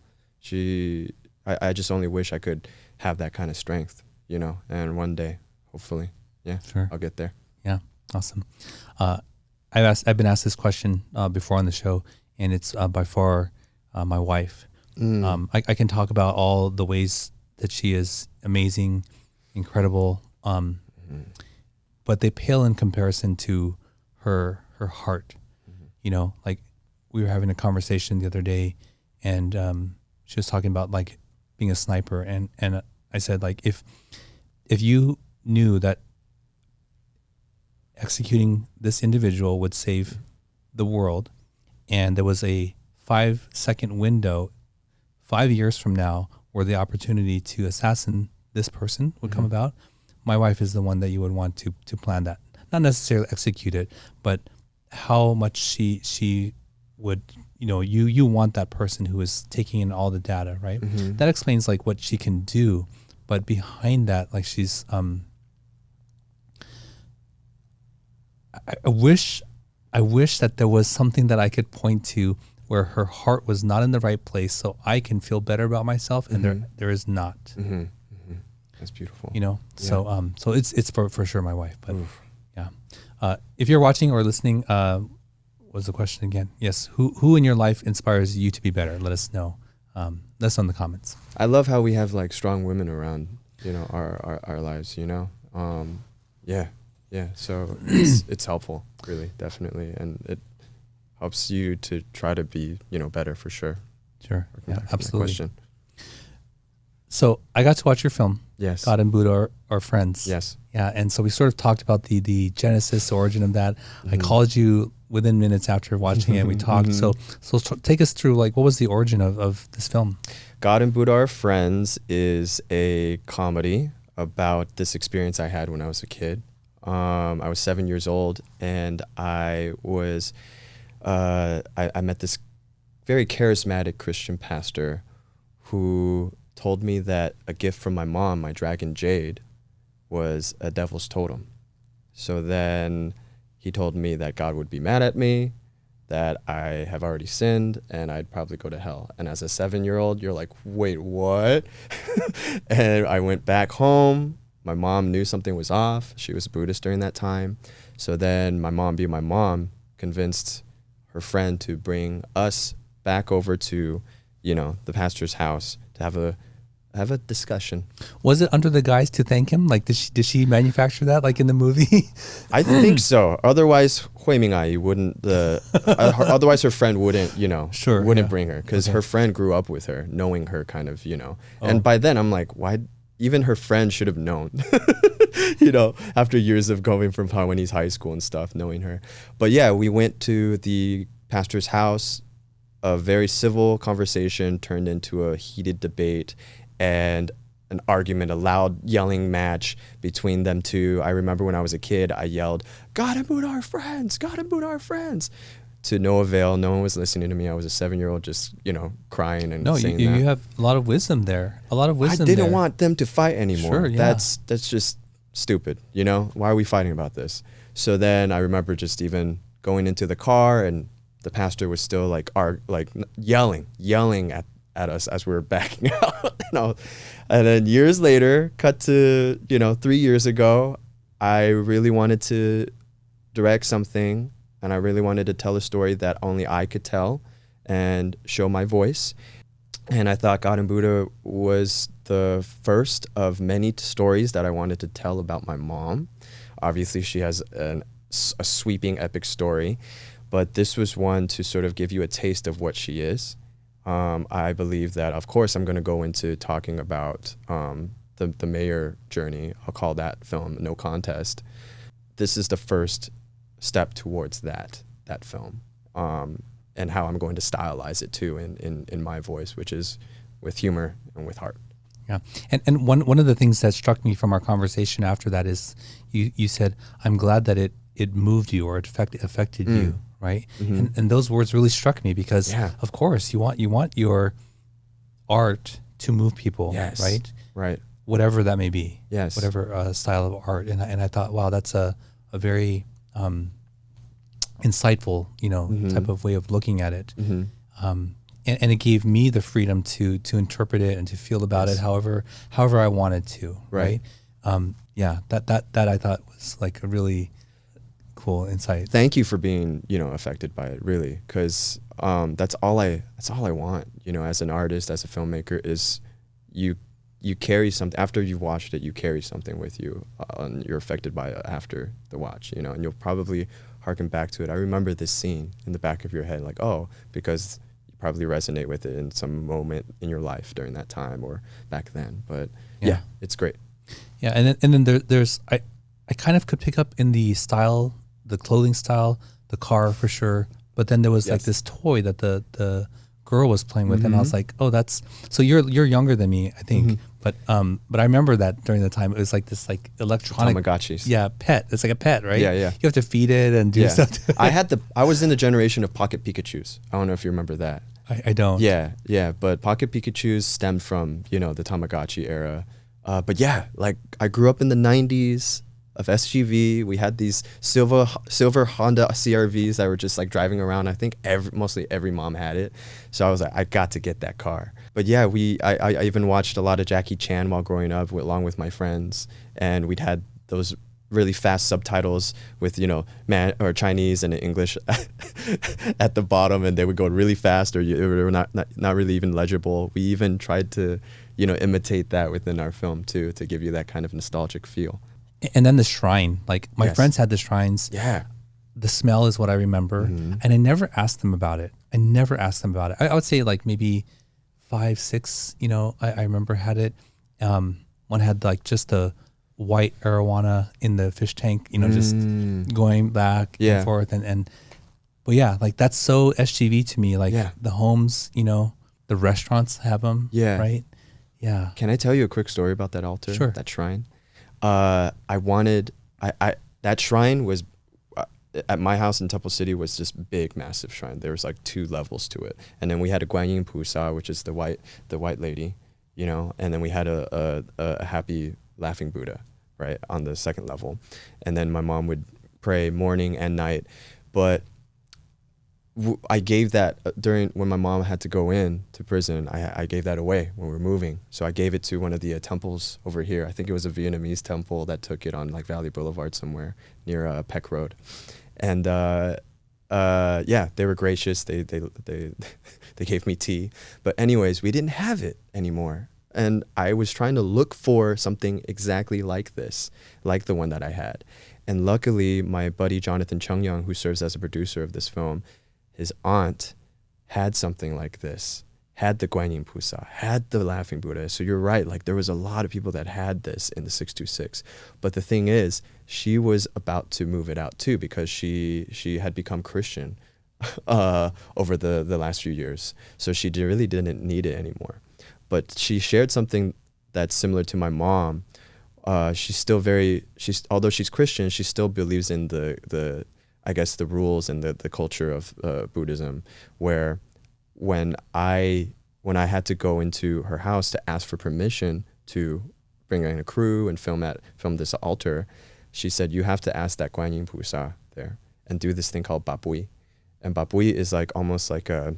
I just only wish I could have that kind of strength, you know, and one day, hopefully, Sure. I'll get there. Yeah, awesome. I've been asked this question before on the show, and it's by far my wife. I can talk about all the ways that she is amazing, incredible, but they pale in comparison to her heart. You know, like we were having a conversation the other day, and she was talking about like being a sniper, and I said, like, if you knew that executing this individual would save the world, and there was a 5-second window 5 years from now where the opportunity to assassinate this person would come about, my wife is the one that you would want to plan that. Not necessarily execute it, but how much she would, you know, you want that person who is taking in all the data, right? That explains like what she can do, but behind that, like she's I wish that there was something that I could point to where her heart was not in the right place, so I can feel better about myself, and there is not. That's beautiful. You know, so it's for sure my wife, but yeah. If you're watching or listening, what was the question again? Yes, who in your life inspires you to be better? Let us know. Let us know in the comments. I love how we have like strong women around, you know, our lives, you know. So it's helpful, really, definitely, and it helps you to try to be, you know, better for sure. Sure, yeah, absolutely. Question. So I got to watch your film. Yes. God and Buddha are friends. Yes. Yeah, and so we sort of talked about the genesis, origin of that. I called you within minutes after watching it. We talked. So take us through, like, what was the origin of this film? God and Buddha Are Friends is a comedy about this experience I had when I was a kid. I was 7 years old, and I met this very charismatic Christian pastor who told me that a gift from my mom, my dragon jade, was a devil's totem. So then he told me that God would be mad at me, that I have already sinned, and I'd probably go to hell. And as a 7-year-old, you're like, wait, what? And I went back home. My mom knew something was off. She was Buddhist during that time. So then my mom, being my mom, convinced her friend to bring us back over to, you know, the pastor's house to have a discussion. Was it under the guise to thank him? Like, did she manufacture that, like in the movie? I think so. Otherwise, otherwise her friend wouldn't, you know, wouldn't bring her, because her friend grew up with her, knowing her kind of, you know. And by then I'm like, why? Even her friend should have known, you know, after years of going from Taiwanese high school and stuff, knowing her. But yeah, we went to the pastor's house. A very civil conversation turned into a heated debate and an argument, a loud yelling match between them two. I remember when I was a kid, I yelled, "God and Buddha are friends! God and Buddha are friends!" To no avail. No one was listening to me. I was a 7-year-old just, you know, crying and saying that. You have a lot of wisdom there. A lot of wisdom I didn't want them to fight anymore. Sure, yeah. That's just stupid, you know? Why are we fighting about this? So then I remember just even going into the car, and the pastor was still like yelling at us as we were backing out. You know? And then years later, cut to, you know, 3 years ago, I really wanted to direct something, and I really wanted to tell a story that only I could tell and show my voice. And I thought God and Buddha was the first of many stories that I wanted to tell about my mom. Obviously, she has a sweeping epic story, but this was one to sort of give you a taste of what she is. I believe that, of course, I'm going to go into talking about the mayor journey. I'll call that film No Contest. This is the first step towards that film, and how I'm going to stylize it too in my voice, which is with humor and with heart. Yeah, and one of the things that struck me from our conversation after that is you said, "I'm glad that it moved you or it affected you," right? Mm-hmm. And those words really struck me because, of course, you want your art to move people, right? Right. Whatever that may be, whatever style of art, and I thought, wow, that's a very insightful, you know, type of way of looking at it. and it gave me the freedom to interpret it and to feel about it however I wanted to. Right. That I thought was like a really cool insight. Thank you for being, affected by it, really, because that's all I want, as an artist, as a filmmaker, is you carry something after you've watched it. You carry something with you, and you're affected by it after the watch, and you'll probably harken back to it. I remember this scene in the back of your head, like, because you probably resonate with it in some moment in your life during that time or back then. But yeah it's great. Yeah, and then there's I kind of could pick up in the style, the clothing style, the car for sure. But then there was like this toy that the girl was playing with, and I was like, oh, that's so you're younger than me, I think. But I remember that during the time it was like this like electronic Tamagotchis. Yeah, pet. It's like a pet, right? Yeah. You have to feed it and do stuff. I was in the generation of Pocket Pikachus. I don't know if you remember that. I don't. Yeah. But Pocket Pikachus stemmed from, the Tamagotchi era. But yeah, like I grew up in the 90s of SGV. We had these silver Honda CRVs that were just like driving around. I think mostly every mom had it. So I was like, I got to get that car. But yeah, I even watched a lot of Jackie Chan while growing up, along with my friends, and we'd had those really fast subtitles with man or Chinese and English at the bottom, and they would go really fast, or they were not really even legible. We even tried to imitate that within our film too, to give you that kind of nostalgic feel. And then the shrine, like my friends had the shrines. Yeah. The smell is what I remember. And I never asked them about it. I would say like maybe 5, 6, I remember had it. One had like just a white arowana in the fish tank, just going back and forth. But yeah, like that's so SGV to me. Like the homes, the restaurants have them. Yeah. Right. Yeah. Can I tell you a quick story about that altar? Sure. That shrine? That shrine was at my house in Temple City was this big, massive shrine. There was like 2 levels to it, and then we had a Guanyin Pusa, which is the white lady, and then we had a happy laughing Buddha, right, on the 2nd level, and then my mom would pray morning and night, but I gave that when my mom had to go in to prison. I gave that away when we were moving. So I gave it to one of the temples over here. I think it was a Vietnamese temple that took it on like Valley Boulevard somewhere near Peck Road. And they were gracious. They gave me tea. But anyways, we didn't have it anymore. And I was trying to look for something exactly like this, like the one that I had. And luckily, my buddy Jonathan Chung-Young, who serves as a producer of this film, his aunt had something like this, had the Guanyin Pusa, had the Laughing Buddha. So you're right, like there was a lot of people that had this in the 626. But the thing is, she was about to move it out too, because she had become Christian over the last few years. So she really didn't need it anymore. But she shared something that's similar to my mom. Although she's Christian, she still believes in the I guess the rules and the culture of Buddhism, where when I had to go into her house to ask for permission to bring in a crew and film this altar, she said, you have to ask that Guanyin Pusa there and do this thing called Babui. And Babui is like almost like a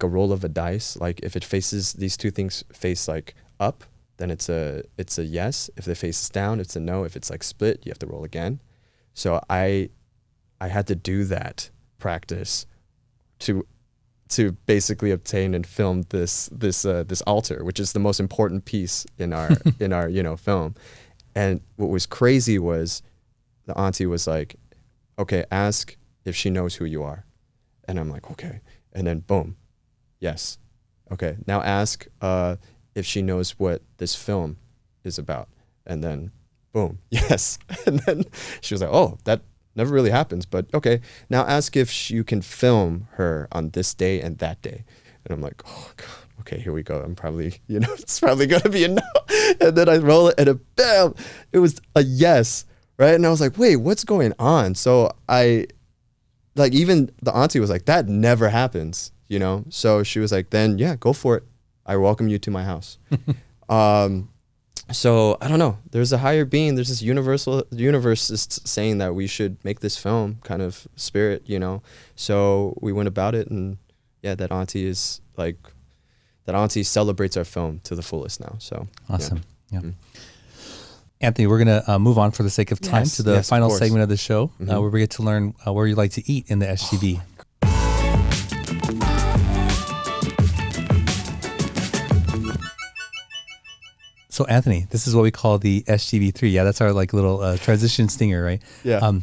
roll of a dice. Like if it faces, these 2 things face like up, then it's a yes. If they face down, it's a no. If it's like split, you have to roll again. So I had to do that practice to basically obtain and film this altar, which is the most important piece in our film. And what was crazy was the auntie was like, okay, ask if she knows who you are. And I'm like, okay. And then boom, yes. Okay, now ask if she knows what this film is about. And then boom, yes. And then she was like, oh, that never really happens, but okay. Now ask if you can film her on this day and that day. And I'm like, oh God, okay, here we go. I'm probably, it's probably gonna be a no. And then I roll it and bam, it was a yes, right? And I was like, wait, what's going on? So even the auntie was like, that never happens, So she was like, then yeah, go for it. I welcome you to my house. So I don't know. There's a higher being. There's this universe is saying that we should make this film kind of spirit, So we went about it, and that auntie is like, that auntie celebrates our film to the fullest now. So awesome. Yeah. Anthony, we're going to move on for the sake of time to the final segment of the show, where we get to learn where you like to eat in the SGV. So Anthony, this is what we call the SGV3. Yeah, that's our like little transition stinger, right? Yeah.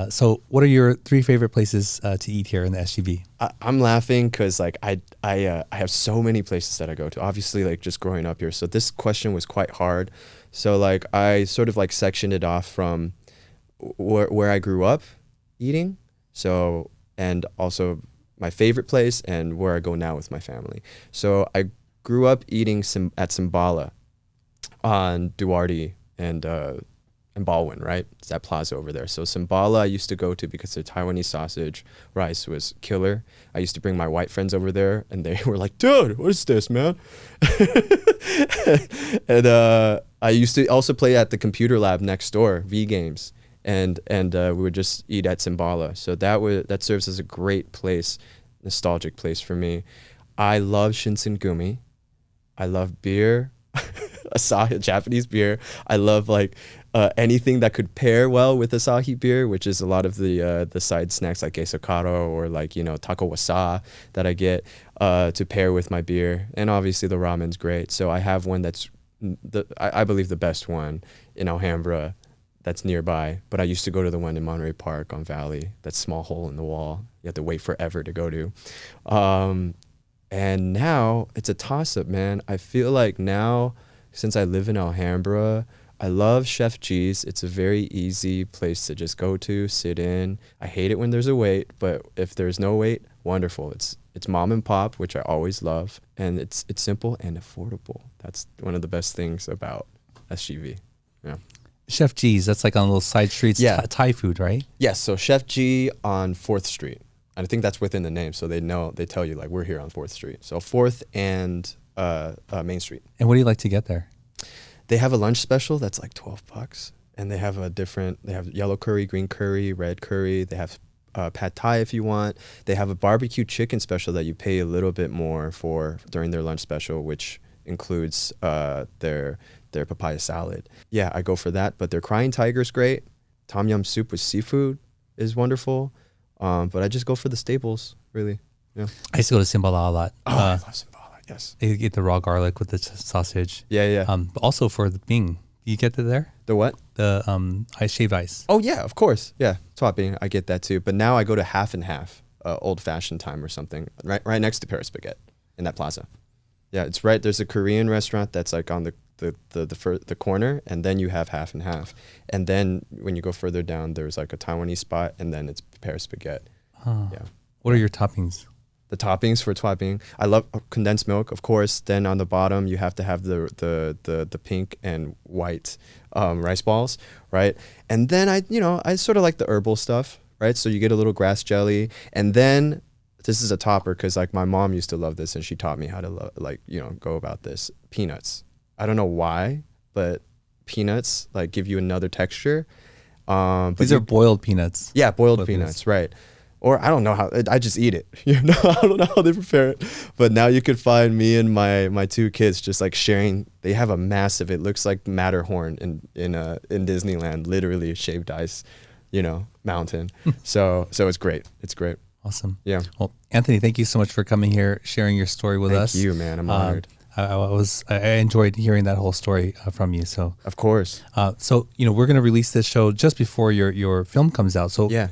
So what are your 3 favorite places to eat here in the SGV? I'm laughing because like I have so many places that I go to. Obviously, like just growing up here. So this question was quite hard. So like I sort of like sectioned it off from where I grew up eating. So, and also my favorite place and where I go now with my family. So I grew up eating at Simbala on Duarte and Baldwin, right? It's that plaza over there. So Simbala I used to go to because their Taiwanese sausage rice was killer. I used to bring my white friends over there and they were like, dude, what is this, man? And I used to also play at the computer lab next door, V Games. And we would just eat at Simbala. So that serves as a great place, nostalgic place for me. I love Shinsengumi. I love beer. Asahi, Japanese beer. I love like anything that could pair well with Asahi beer, which is a lot of the side snacks like gesokaro or like, you know, taco wasa that I get to pair with my beer. And obviously the ramen's great. So I have one that's I believe the best one in Alhambra that's nearby. But I used to go to the one in Monterey Park on Valley, that small hole in the wall. You have to wait forever to go to. And now it's a toss-up, man. I feel like now, since I live in Alhambra, I love Chef G's. It's a very easy place to just go to, sit in. I hate it when there's a wait, but if there's no wait, wonderful. It's mom and pop, which I always love, and it's simple and affordable. That's one of the best things about SGV. Yeah. Chef G's, that's like on little side streets, Thai food, right? Yes, so Chef G on 4th Street. I think that's within the name, so they tell you like we're here on 4th Street. So 4th and Main Street. And what do you like to get there? They have a lunch special that's like $12, and they have they have yellow curry, green curry, red curry. They have pad thai if you want. They have a barbecue chicken special that you pay a little bit more for during their lunch special, which includes their papaya salad. Yeah, I go for that. But their crying tiger's great. Tom yum soup with seafood is wonderful. But I just go for the staples, really. Yeah. I used to go to Simbala a lot. Oh, I love Simbala. Yes. You get the raw garlic with the sausage. Yeah. But also for the bing. You get it there? The what? The shaved ice. Oh, yeah, of course. Yeah, twat I get that too. But now I go to half and half, old-fashioned time or something, right next to Paris Baguette in that plaza. Yeah, it's right. There's a Korean restaurant that's like on the corner, and then you have half and half. And then when you go further down, there's like a Taiwanese spot, and then it's Paris Baguette. Yeah. What are your toppings? The toppings for twat bing. I love condensed milk, of course. Then on the bottom, you have to have the pink and white rice balls, right? And then I sort of like the herbal stuff, right? So you get a little grass jelly, and then this is a topper because like my mom used to love this, and she taught me how to go about this. Peanuts. I don't know why, but peanuts like give you another texture. These are boiled peanuts. Yeah, boiled peanuts, right? Or I don't know how, I just eat it. I don't know how they prepare it. But now you could find me and my 2 kids just like sharing. They have a massive, it looks like Matterhorn in Disneyland, literally shaved ice, mountain. So it's great. It's great. Awesome. Yeah. Well, Anthony, thank you so much for coming here, sharing your story with us. Thank you, man. I'm honored. I enjoyed hearing that whole story from you. So of course. So we're going to release this show just before your film comes out. So yeah.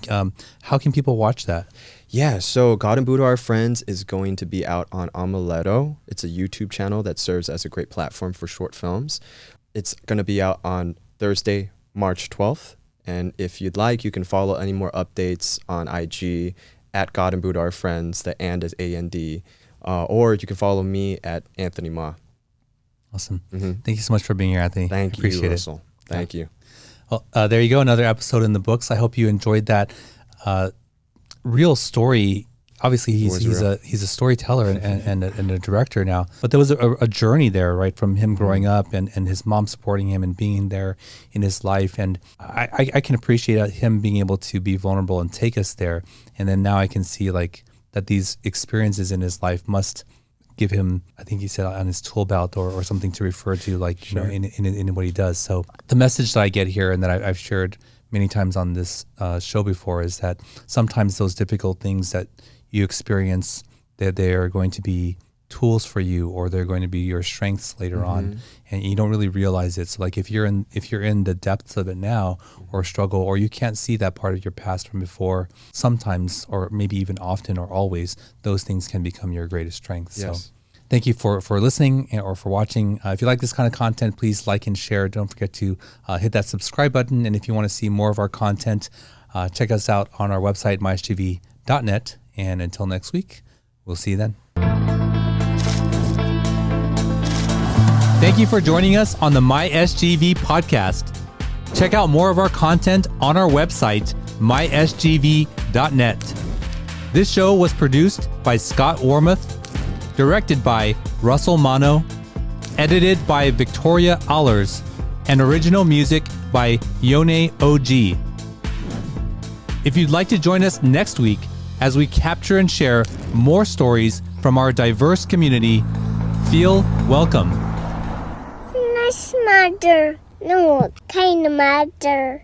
How can people watch that? Yeah, so God and Buddha Are Friends is going to be out on Amuleto. It's a YouTube channel that serves as a great platform for short films. It's going to be out on Thursday, March 12th. And if you'd like, you can follow any more updates on IG at God and Buddha Are Friends. The and is AND. Or you can follow me at Anthony Ma. Awesome. Mm-hmm. Thank you so much for being here, Anthony. Thank you, Russell. Thank you. Well, there you go. Another episode in the books. I hope you enjoyed that real story. Obviously, he's a storyteller and a director now. But there was a journey there, right, from him growing up and his mom supporting him and being there in his life. And I can appreciate him being able to be vulnerable and take us there. And then now I can see like that these experiences in his life must give him, I think he said, on his tool belt or something to refer to, like, you know, in what he does. So the message that I get here and that I've shared many times on this show before is that sometimes those difficult things that you experience, that they are going to be tools for you, or they're going to be your strengths later on, and you don't really realize it. So like if you're in the depths of it now, or struggle, or you can't see that part of your past from before, sometimes, or maybe even often or always, those things can become your greatest strengths. Yes. So thank you for listening or for watching. If you like this kind of content, please like and share. Don't forget to hit that subscribe button. And if you want to see more of our content, check us out on our website, mysgv.net. And until next week, we'll see you then. Thank you for joining us on the MySGV podcast. Check out more of our content on our website, mysgv.net. This show was produced by Scott Wormuth, directed by Russell Mano, edited by Victoria Allers, and original music by Yone OG. If you'd like to join us next week as we capture and share more stories from our diverse community, feel welcome. Nice matter. No, kind of matter.